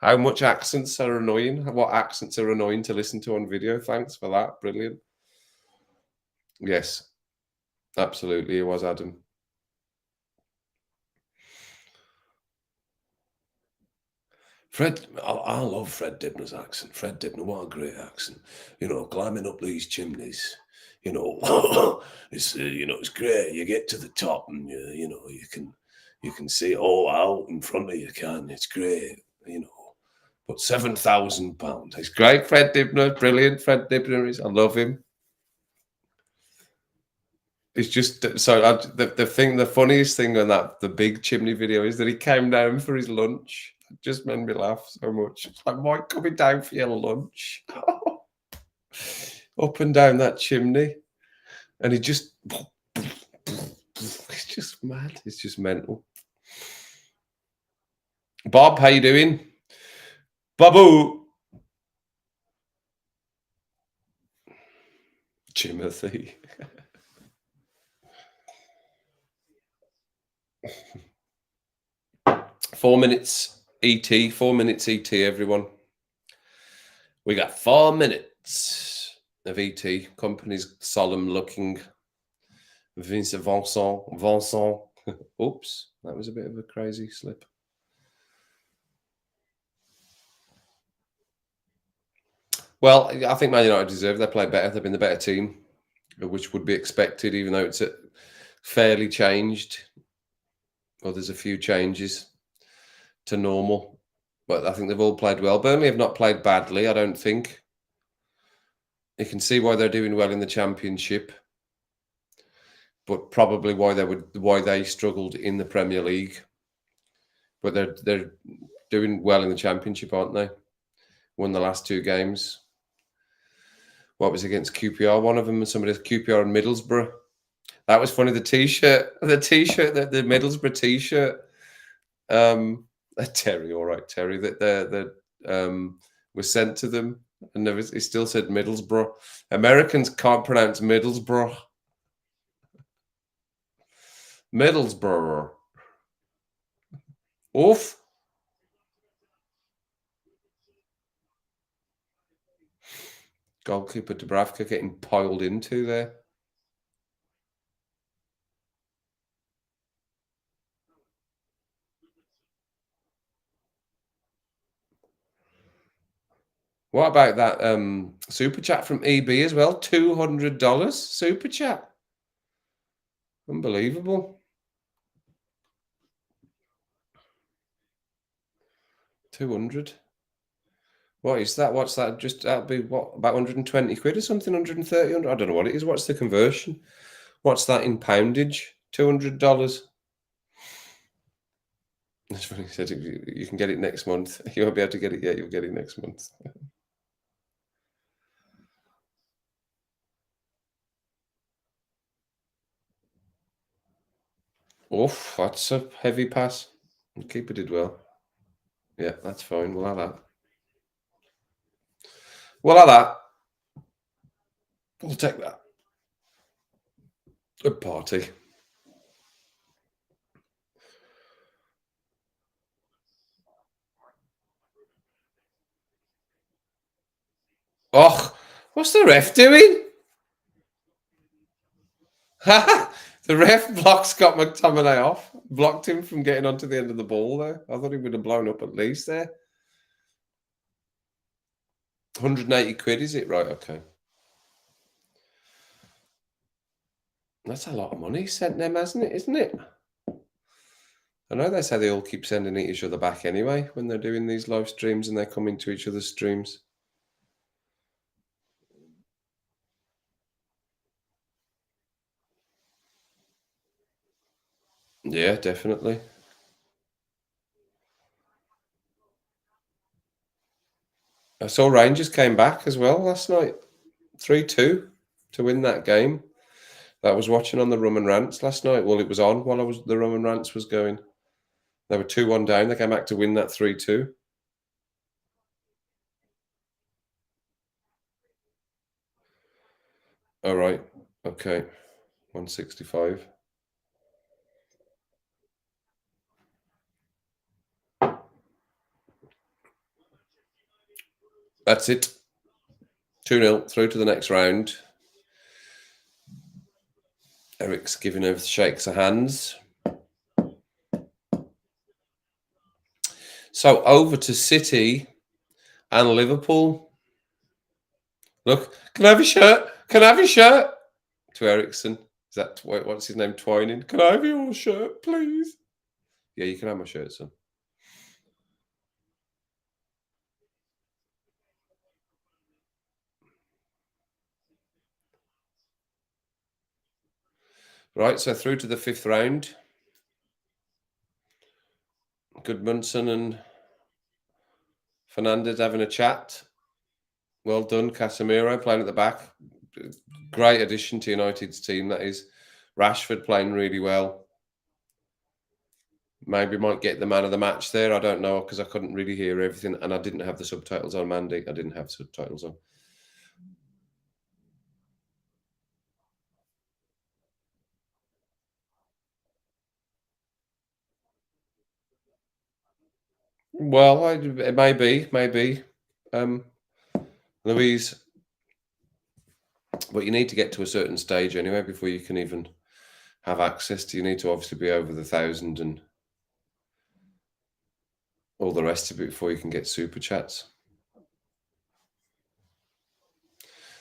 How much accents are annoying? What accents are annoying to listen to on video? Thanks for that. Brilliant. Yes, absolutely. It was Adam. Fred, I love Fred Dibner's accent. Fred Dibner, what a great accent. Climbing up these chimneys. It's great. You get to the top, and you can see it all out in front of you. It's great. But £7,000. It's great. Fred Dibner, brilliant. Fred Dibner is. I love him. It's just so the funniest thing on the big chimney video is that he came down for his lunch. It just made me laugh so much. It's like, why coming down for your lunch? Up and down that chimney, and he just it's just mad. It's just mental. Bob, how you doing? Babu. Timothy. 4 minutes ET, 4 minutes ET, everyone. We got 4 minutes of ET. Company's solemn looking. Vincent. Oops, that was a bit of a crazy slip. Well, I think Man United deserve. They played better. They've been the better team, which would be expected, even though it's fairly changed. Well, there's a few changes to normal, but I think they've all played well. Burnley have not played badly, I don't think. You can see why they're doing well in the Championship, but probably why they struggled in the Premier League. But they're doing well in the Championship, aren't they? Won the last 2 games. What was against QPR? One of them was somebody QPR and Middlesbrough. That was funny. The T-shirt, the Middlesbrough T-shirt. Terry, all right, Terry. That was sent to them, and it still said Middlesbrough. Americans can't pronounce Middlesbrough. Middlesbrough. Oof. Goalkeeper Dubravka getting piled into there. What about that super chat from EB as well? $200 super chat. Unbelievable. 200. What is that? What's that? That'd be what, about 120 quid or something? 130, 100? I don't know what it is. What's the conversion? What's that in poundage? $200. That's funny. He said you can get it next month. You won't be able to get it yet. You'll get it next month. Oof, that's a heavy pass. The keeper did well. Yeah, that's fine. We'll have that. We'll have that. We'll take that. Good party. Oh, what's the ref doing? The ref blocked Scott McTominay off. Blocked him from getting onto the end of the ball there. I thought he would have blown up at least there. 180 quid, is it? Right, okay. That's a lot of money sent them, hasn't it? Isn't it? I know they say they all keep sending each other back anyway when they're doing these live streams and they come into each other's streams. Yeah, definitely. I saw Rangers came back as well last night. 3-2 to win that game. That was watching on the Rum and Rants last night. Well, it was on while the Rum and Rants was going. They were 2-1 down. They came back to win that 3-2. All right. Okay. 165. That's it. 2-0 through to the next round. Eric's giving over the shakes of hands. So over to City and Liverpool. Look, can I have your shirt? Can I have your shirt? To Ericsson. Is that, what's his name? Twining. Can I have your shirt, please? Yeah, you can have my shirt, son. Right, so through to the 5th round. Goodmanson and Fernandez having a chat. Well done, Casemiro playing at the back. Great addition to United's team, that is. Rashford playing really well. Maybe might get the man of the match there. I don't know because I couldn't really hear everything and I didn't have the subtitles on, Mandy. I didn't have subtitles on. Well, it may be. Louise, but you need to get to a certain stage anyway before you can even have access to. You need to obviously be over the 1,000 and all the rest of it before you can get super chats.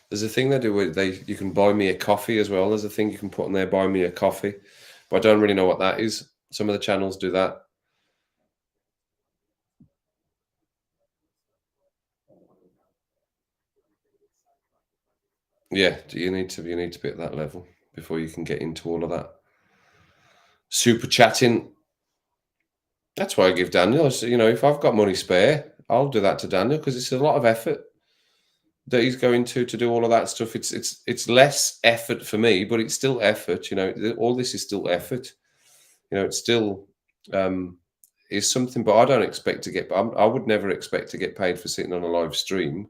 There's a thing they do where you can buy me a coffee as well. There's a thing you can put on there, buy me a coffee, but I don't really know what that is. Some of the channels do that. Yeah, you need to be at that level before you can get into all of that. Super chatting. That's why I give Daniel. If I've got money spare, I'll do that to Daniel because it's a lot of effort that he's going to do all of that stuff. It's less effort for me, but it's still effort. All this is still effort. It's still is something. But I don't expect to get. I would never expect to get paid for sitting on a live stream.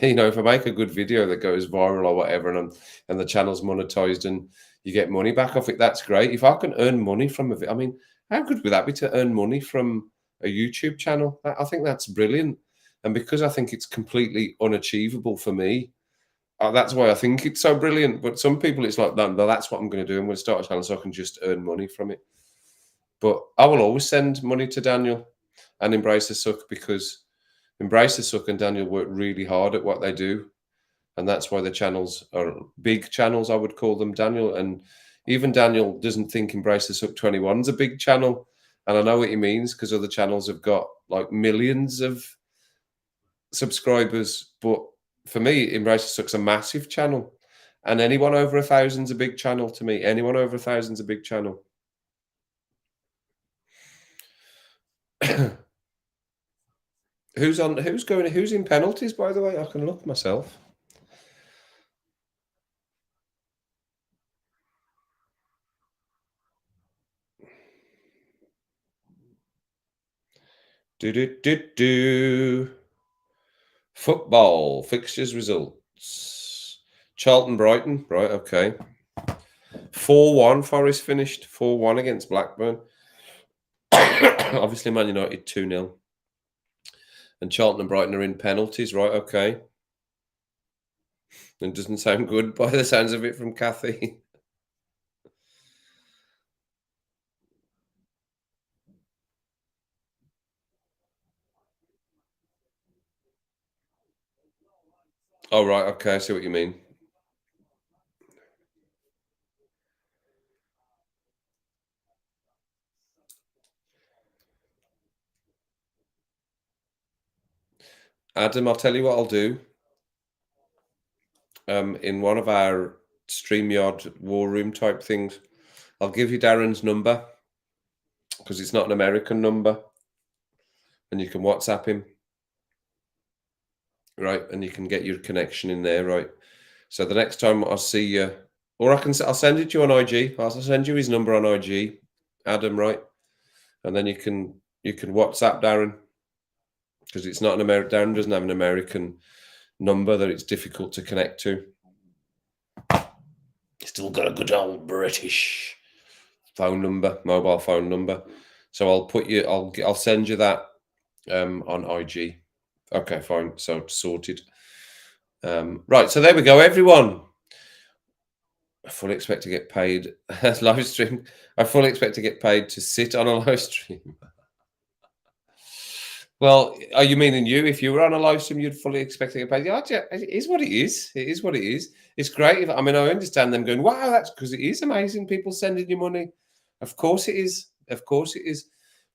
If I make a good video that goes viral or whatever, and the channel's monetized and you get money back off it, that's great. If I can earn money from it, I mean, how good would that be to earn money from a YouTube channel? I think that's brilliant. And because I think it's completely unachievable for me, that's why I think it's so brilliant. But some people, it's like, no, that's what I'm going to do. I'm going to start a channel so I can just earn money from it. But I will always send money to Daniel and Embrace the Suck because Embrace the Suck and Daniel work really hard at what they do. And that's why the channels are big channels, I would call them, Daniel. And even Daniel doesn't think Embrace the Suck 21 is a big channel. And I know what he means because other channels have got like millions of subscribers. But for me, Embrace the Suck's a massive channel. And anyone over 1,000's a big channel to me. Anyone over 1,000's a big channel. Who's in penalties, by the way? I can look myself. Football fixtures results. Charlton Brighton, right? Okay. 4-1. Forest finished 4-1 against Blackburn. Obviously, Man United 2-0. And Charlton and Brighton are in penalties, right? Okay. It doesn't sound good by the sounds of it from Kathy. Oh, right. Okay. I see what you mean. Adam, I'll tell you what I'll do. In one of our StreamYard war room type things, I'll give you Darren's number because it's not an American number. And you can WhatsApp him. Right. And you can get your connection in there. Right. So the next time I see you, or I'll send it to you on IG. I'll send you his number on IG, Adam, right? And then you can WhatsApp Darren because it's not Darren doesn't have an American number that it's difficult to connect to. He's still got a good old British phone number, mobile phone number. So I'll send you that on IG. Okay, fine. So sorted. Right, so there we go, everyone. I fully expect to get paid as live stream. I fully expect to get paid to sit on a live stream. Well, are you meaning you? If you were on a live stream, you'd fully expect to get paid. Yeah, it is what it is. It is what it is. It's great. I mean, I understand them going, wow, that's because it is amazing. People sending you money. Of course it is. Of course it is.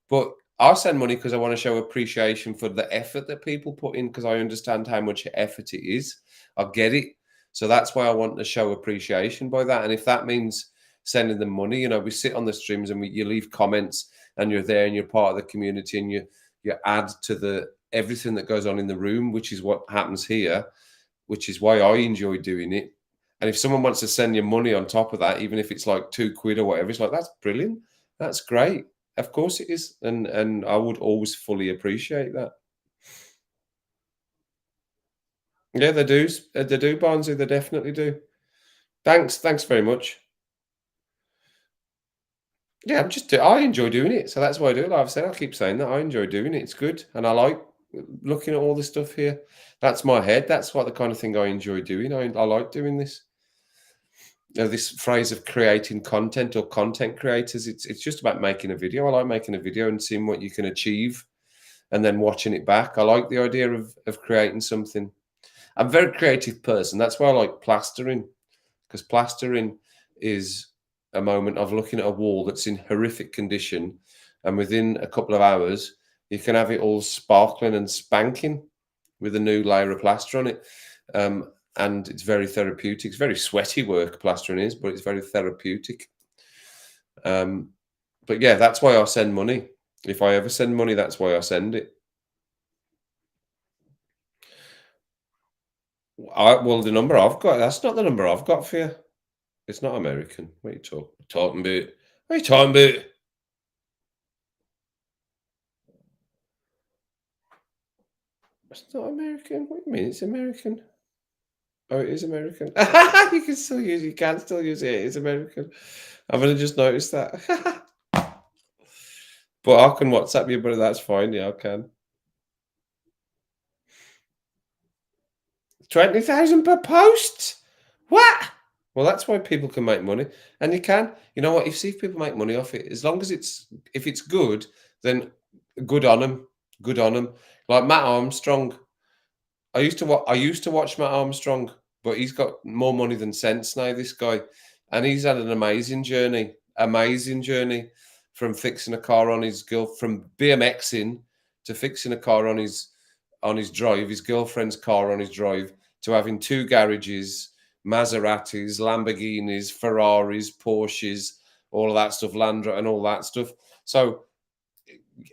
But I send money because I want to show appreciation for the effort that people put in because I understand how much effort it is. I get it. So that's why I want to show appreciation by that. And if that means sending them money, we sit on the streams and you leave comments and you're there and you're part of the community and you add to the everything that goes on in the room, which is what happens here, which is why I enjoy doing it. And if someone wants to send you money on top of that, even if it's like £2 or whatever, it's like that's brilliant. That's great. Of course it is. And I would always fully appreciate that. Yeah, they do. They do, Barnsley. They definitely do. Thanks very much. Yeah, I enjoy doing it. So that's why I do it. Like I've said, I keep saying that. I enjoy doing it. It's good. And I like looking at all this stuff here. That's my head. That's what the kind of thing I enjoy doing. I like doing this. This phrase of creating content or content creators, it's just about making a video. I like making a video and seeing what you can achieve and then watching it back. I like the idea of creating something. I'm a very creative person. That's why I like plastering, because plastering is a moment of looking at a wall that's in horrific condition, and within a couple of hours, you can have it all sparkling and spanking with a new layer of plaster on it. And it's very therapeutic. It's very sweaty work, plastering is, but it's very therapeutic. But yeah, that's why I send money. If I ever send money, that's why I send it. Well, the number I've got, that's not the number I've got for you. It's not American. What are you talking about? What are you talking about? It's not American. What do you mean? It's American. Oh, it is American. You can still use it. You can still use it. It's American. I've only just noticed that. But I can WhatsApp you, but that's fine. Yeah, I can. 20,000 per post? What? Well, that's why people can make money. And you can. You know what? If people make money off it, as long as if it's good, then good on them. Good on them. Like Matt Armstrong. I used to watch Matt Armstrong, but he's got more money than sense now, this guy. And he's had an amazing journey from fixing a car on from BMXing to fixing a car on his drive, his girlfriend's car on his drive, to having 2 garages, Maseratis, Lamborghinis, Ferraris, Porsches, all of that stuff, Landra and all that stuff. So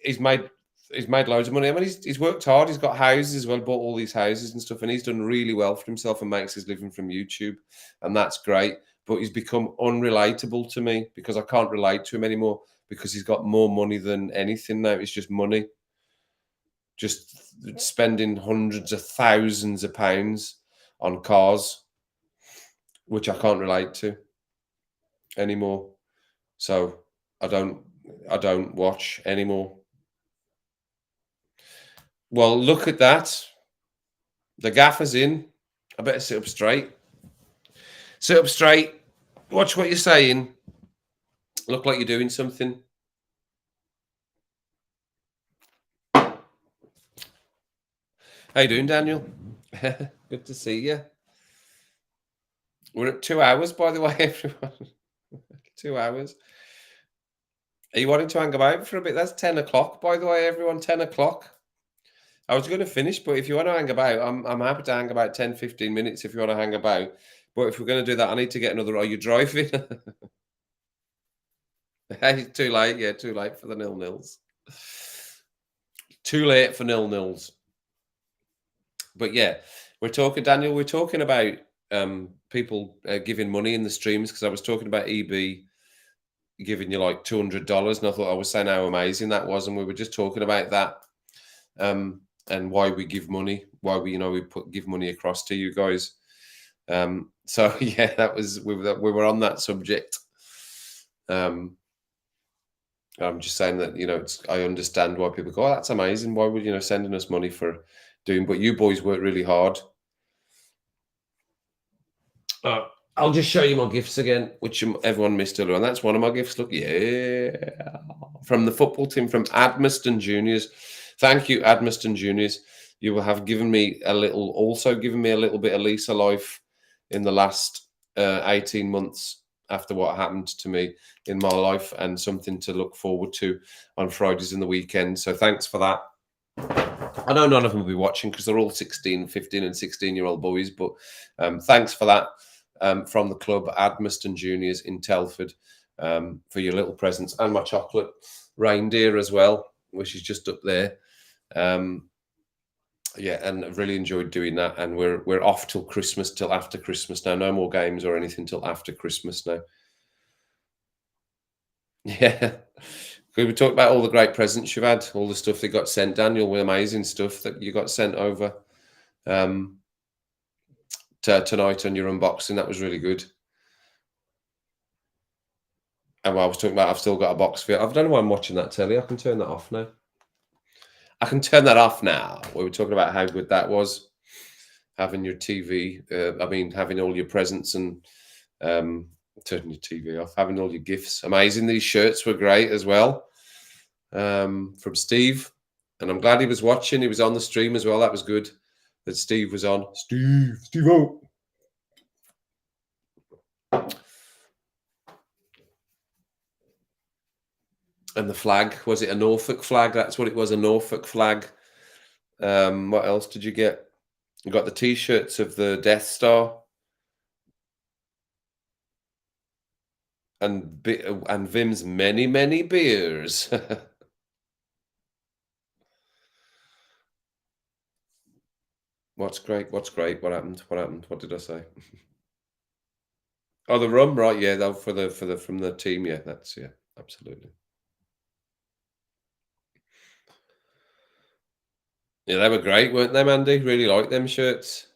he's made loads of money. I mean, he's worked hard. He's got houses as well, bought all these houses and stuff, and he's done really well for himself and makes his living from YouTube, and that's great. But he's become unrelatable to me because I can't relate to him anymore because he's got more money than anything now. It's just money. Just spending hundreds of thousands of pounds on cars, which I can't relate to anymore. So I don't watch anymore. Well, look at that. The gaffer's in. I better sit up straight. Sit up straight. Watch what you're saying. Look like you're doing something. How you doing, Daniel? Good to see you. We're at 2 hours, by the way, everyone. 2 hours. Are you wanting to hang about for a bit? That's 10 o'clock, by the way, everyone. 10 o'clock. I was going to finish, but if you want to hang about, I'm happy to hang about 10, 15 minutes if you want to hang about. But if we're going to do that, I need to get another. Are you driving? Hey, too late. Yeah, too late for the nil-nils. Too late for nil-nils. But yeah, Daniel, we're talking about people giving money in the streams because I was talking about EB giving you like $200, and I thought I was saying how amazing that was, and we were just talking about that and why we give money, why we give money across to you guys. So yeah, that was we were on that subject. I'm just saying that I understand why people go, oh, that's amazing. Why would sending us money for doing. But you boys work really hard. I'll just show you my gifts again, which everyone missed earlier. And that's one of my gifts. Look, yeah, from the football team from Admiston Juniors. Thank you, Admiston Juniors. You will have given me a little bit of Lisa life in the last 18 months after what happened to me in my life, and something to look forward to on Fridays and the weekend. So thanks for that. I know none of them will be watching because they're all 16, 15 and 16-year-old boys, but thanks for that from the club, Admiston Juniors in Telford, for your little presents, and my chocolate reindeer as well, which is just up there. Yeah, and I've really enjoyed doing that. And we're off till Christmas, till after Christmas now. No more games or anything till after Christmas now. Yeah. We talked about all the great presents you've had, all the stuff that got sent, Daniel, with amazing stuff that you got sent over tonight on your unboxing. That was really good. And what I was talking about, I've still got a box for you. I don't know why I'm watching that telly. I can turn that off now. I can turn that off now. We were talking about how good that was, having your TV. Having all your presents and turning your TV off, having all your gifts. Amazing. These shirts were great as well, from Steve. And I'm glad he was watching. He was on the stream as well. That was good that Steve was on. Steve-O. And the flag, was it a Norfolk flag? That's what it was, a Norfolk flag. What else did you get? You got the T-shirts of the Death Star. And Vim's many, many beers. What's great? What happened? What did I say? Oh, the rum, right? Yeah, that from the team. Yeah, absolutely. Yeah, they were great, weren't they, Mandy? Really liked them shirts.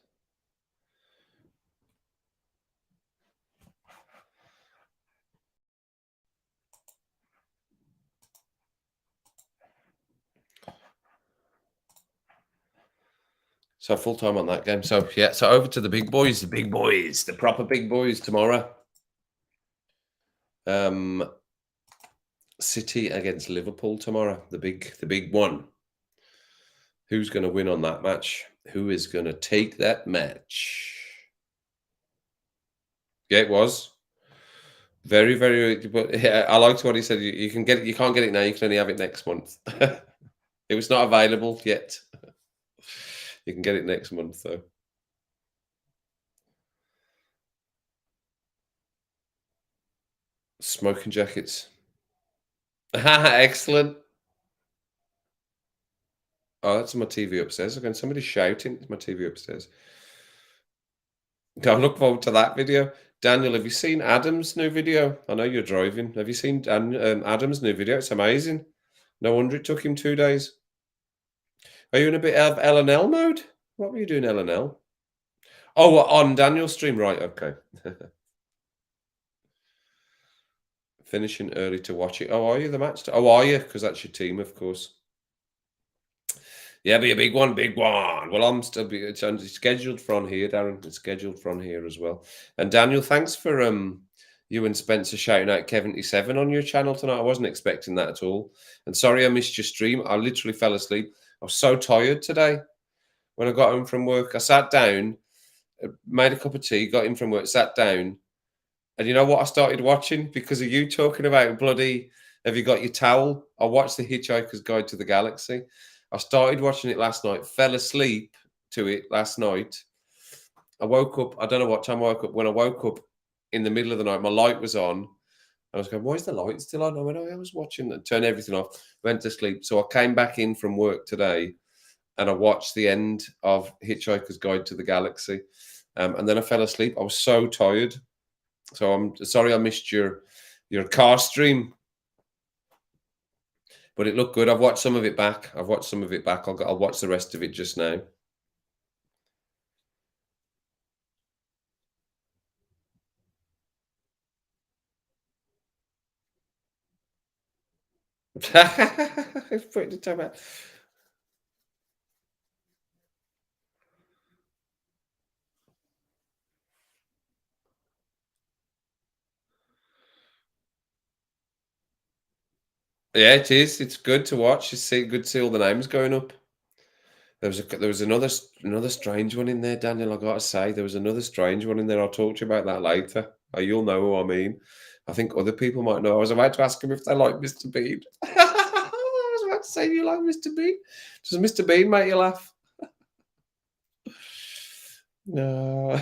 So full time on that game. So yeah, so over to the big boys, the proper big boys tomorrow. City against Liverpool tomorrow. The big one. Who's going to win on that match? Who is going to take that match? Yeah, it was very, very. But yeah, I liked what he said. You can get it. You can't get it now. You can only have it next month. It was not available yet. You can get it next month though. Smoking jackets. Excellent. Oh, that's my TV upstairs. Again, somebody's shouting. It's my TV upstairs. I look forward to that video. Daniel, have you seen Adam's new video? I know you're driving. Have you seen Adam's new video? It's amazing. No wonder it took him 2 days. Are you in a bit of LNL mode? What were you doing, LNL? Oh, on Daniel's stream, right? Okay. Finishing early to watch it. Oh, are you the match? Oh, are you? Because that's your team, of course. Yeah, be a big one, big one. Well, I'm still it's scheduled for on here, Darren. It's scheduled for on here as well. And Daniel, thanks for you and Spencer shouting out Kevin87 on your channel tonight. I wasn't expecting that at all. And sorry I missed your stream. I literally fell asleep. I was so tired today when I got home from work. I sat down, made a cup of tea, got in from work, sat down. And you know what I started watching? Because of you talking about bloody, have you got your towel? I watched The Hitchhiker's Guide to the Galaxy. I started watching it last night, fell asleep to it last night. I woke up, I don't know what time I woke up. When I woke up in the middle of the night, my light was on. I was going, why is the light still on? I went, oh, I was watching that. Turn everything off, went to sleep. So I came back in from work today and I watched the end of Hitchhiker's Guide to the Galaxy. And then I fell asleep. I was so tired. So I'm sorry I missed your car stream. But it looked good. I've watched some of it back. I'll watch the rest of it just now. Yeah, it is. It's good to watch. It's good to see all the names going up. There was another strange one in there, Daniel. I gotta say, there was another strange one in there. I'll talk to you about that later. You'll know who I mean. I think other people might know. I was about to ask him if they like Mr. Bean. I was about to say, "Do you like Mr. Bean? Does Mr. Bean make you laugh?" No.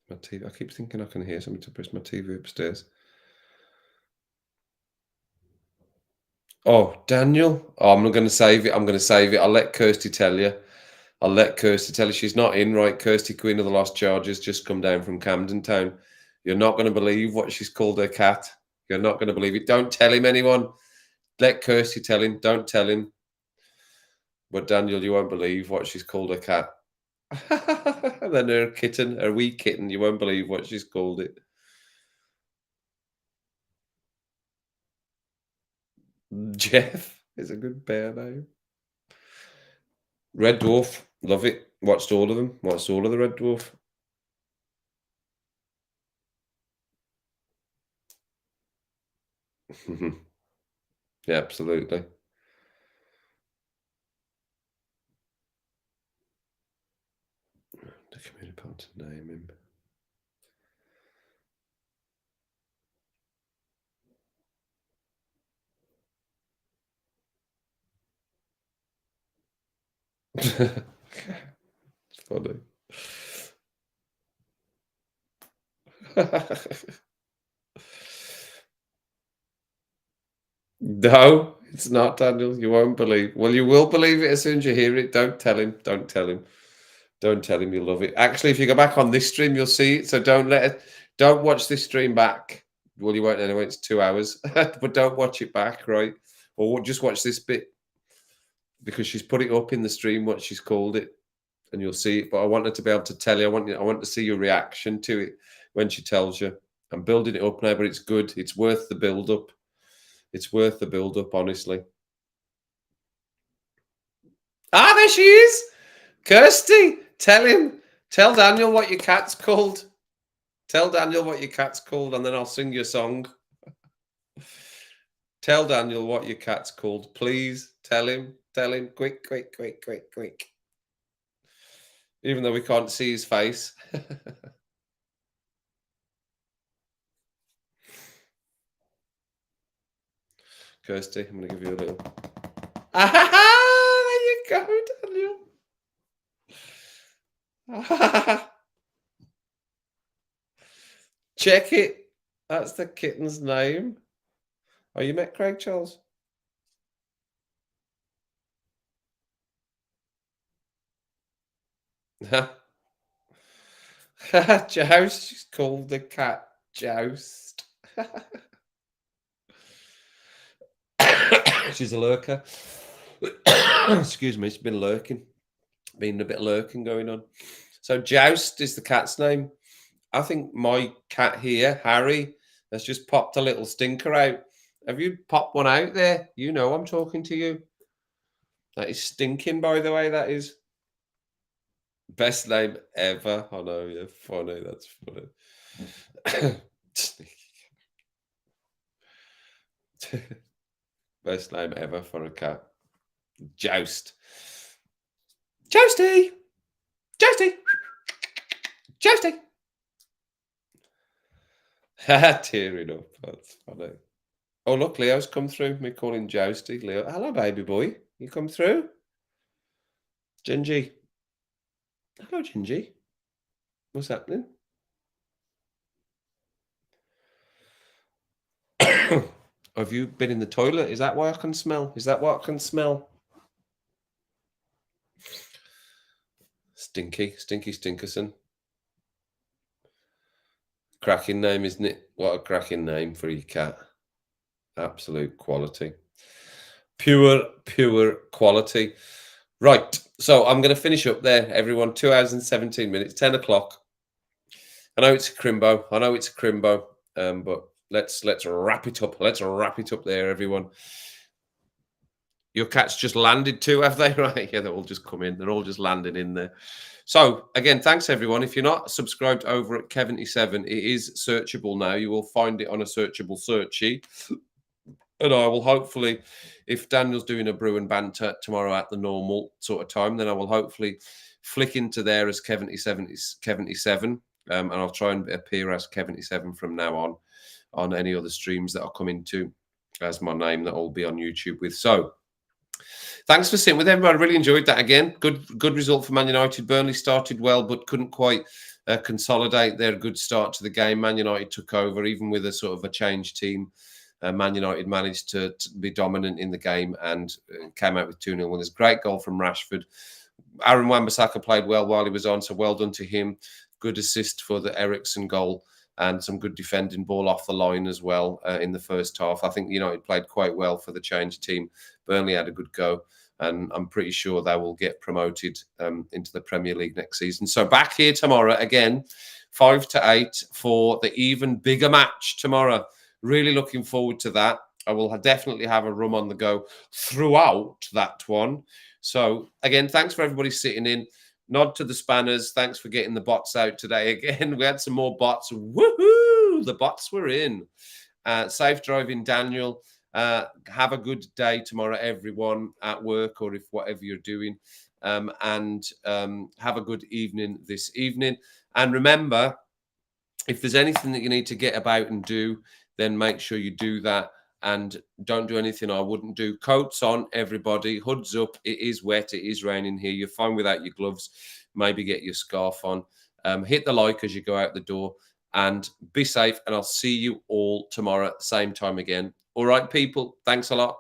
My TV. I keep thinking I can hear something to press my TV upstairs. Oh, Daniel. Oh, I'm not going to save it. I'm going to save it. I'll let Kirsty tell you. I'll let Kirsty tell you she's not in, right? Kirsty, Queen of the Lost Charges, just come down from Camden Town. You're not going to believe what she's called her cat. You're not going to believe it. Don't tell him, anyone. Let Kirsty tell him. Don't tell him. But Daniel, you won't believe what she's called her cat. And then her kitten, her wee kitten, you won't believe what she's called it. Jeff is a good bear name. Red Dwarf, love it. Watched all of them. Watched all of the Red Dwarf. Yeah, absolutely. The community part to name him. It's funny. No, it's not, Daniel. You won't believe. Well, you will believe it as soon as you hear it. Don't tell him. Don't tell him. Don't tell him you'll love it. Actually, if you go back on this stream, you'll see it. So don't let it. Don't watch this stream back. Well, you won't anyway. It's 2 hours, but don't watch it back, right? Or just watch this bit because she's put it up in the stream what she's called it, and you'll see it. But I want her to be able to tell you. I want to see your reaction to it when she tells you. I'm building it up now, but it's good. It's worth the build up. It's worth the build up, honestly. Ah, there she is. Kirsty, tell him. Tell Daniel what your cat's called. Tell Daniel what your cat's called, and then I'll sing you a song. Tell Daniel what your cat's called. Please tell him. Tell him. Quick, quick, quick, quick, quick. Even though we can't see his face. Kirsty, I'm going to give you a little. Ah, there you go, Daniel. Check it. That's the kitten's name. Oh, you met Craig Charles? Joust. She's called the cat Joust. She's a lurker. Excuse me, she's been lurking. Been a bit of lurking going on. So Joust is the cat's name. I think my cat here, Harry, has just popped a little stinker out. Have you popped one out there? You know I'm talking to you. That is stinking, by the way, that is. Best name ever. I know, you're funny. That's funny. Best name ever for a cat. Joust. Jousty! Jousty! Jousty! Tearing up. That's funny. Oh, look, Leo's come through. Me calling Jousty. Leo. Hello, baby boy. You come through? Gingy. Hello, Gingy. What's happening? Have you been in the toilet? Is that why I can smell? Is that what I can smell? Stinky, Stinky Stinkerson. Cracking name, isn't it? What a cracking name for your cat. Absolute quality. Pure quality. Right. So I'm going to finish up there, everyone. 2 hours and 17 minutes, 10 o'clock. I know it's a crimbo. But Let's wrap it up. Let's wrap it up there, everyone. Your cats just landed too, have they? Right? Yeah, they're all just come in. They're all just landing in there. So again, thanks everyone. If you're not subscribed over at Kev77, it is searchable now. You will find it on a searchable search sheet. And I will hopefully, if Daniel's doing a brew and banter tomorrow at the normal sort of time, then I will hopefully flick into there as Kev77, and I'll try and appear as Kev77 from now on any other streams that I'll come into as my name that I'll be on YouTube with. So thanks for sitting with everybody. I really enjoyed that again. Good result for Man United. Burnley started well, but couldn't quite consolidate their good start to the game. Man United took over, even with a sort of a changed team. Man United managed to be dominant in the game and came out with 2-0 winners. Great goal from Rashford. Aaron Wan-Bissaka played well while he was on, so well done to him. Good assist for the Eriksen goal and some good defending, ball off the line as well in the first half. I think United played quite well for the change team. Burnley had a good go, and I'm pretty sure they will get promoted into the Premier League next season. So back here tomorrow again, 5 to 8 for the even bigger match tomorrow. Really looking forward to that. I will definitely have a rum on the go throughout that one. So again, thanks for everybody sitting in. Nod to the spanners. Thanks for getting the bots out today again. We had some more bots. Woohoo! The bots were in. Safe driving, Daniel. Have a good day tomorrow, everyone, at work or if whatever you're doing. And have a good evening this evening. And remember, if there's anything that you need to get about and do, then make sure you do that. And don't do anything I wouldn't do. Coats on, everybody. Hoods up. It is wet. It is raining here. You're fine without your gloves. Maybe get your scarf on. Hit the like as you go out the door. And be safe. And I'll see you all tomorrow, same time again. All right, people. Thanks a lot.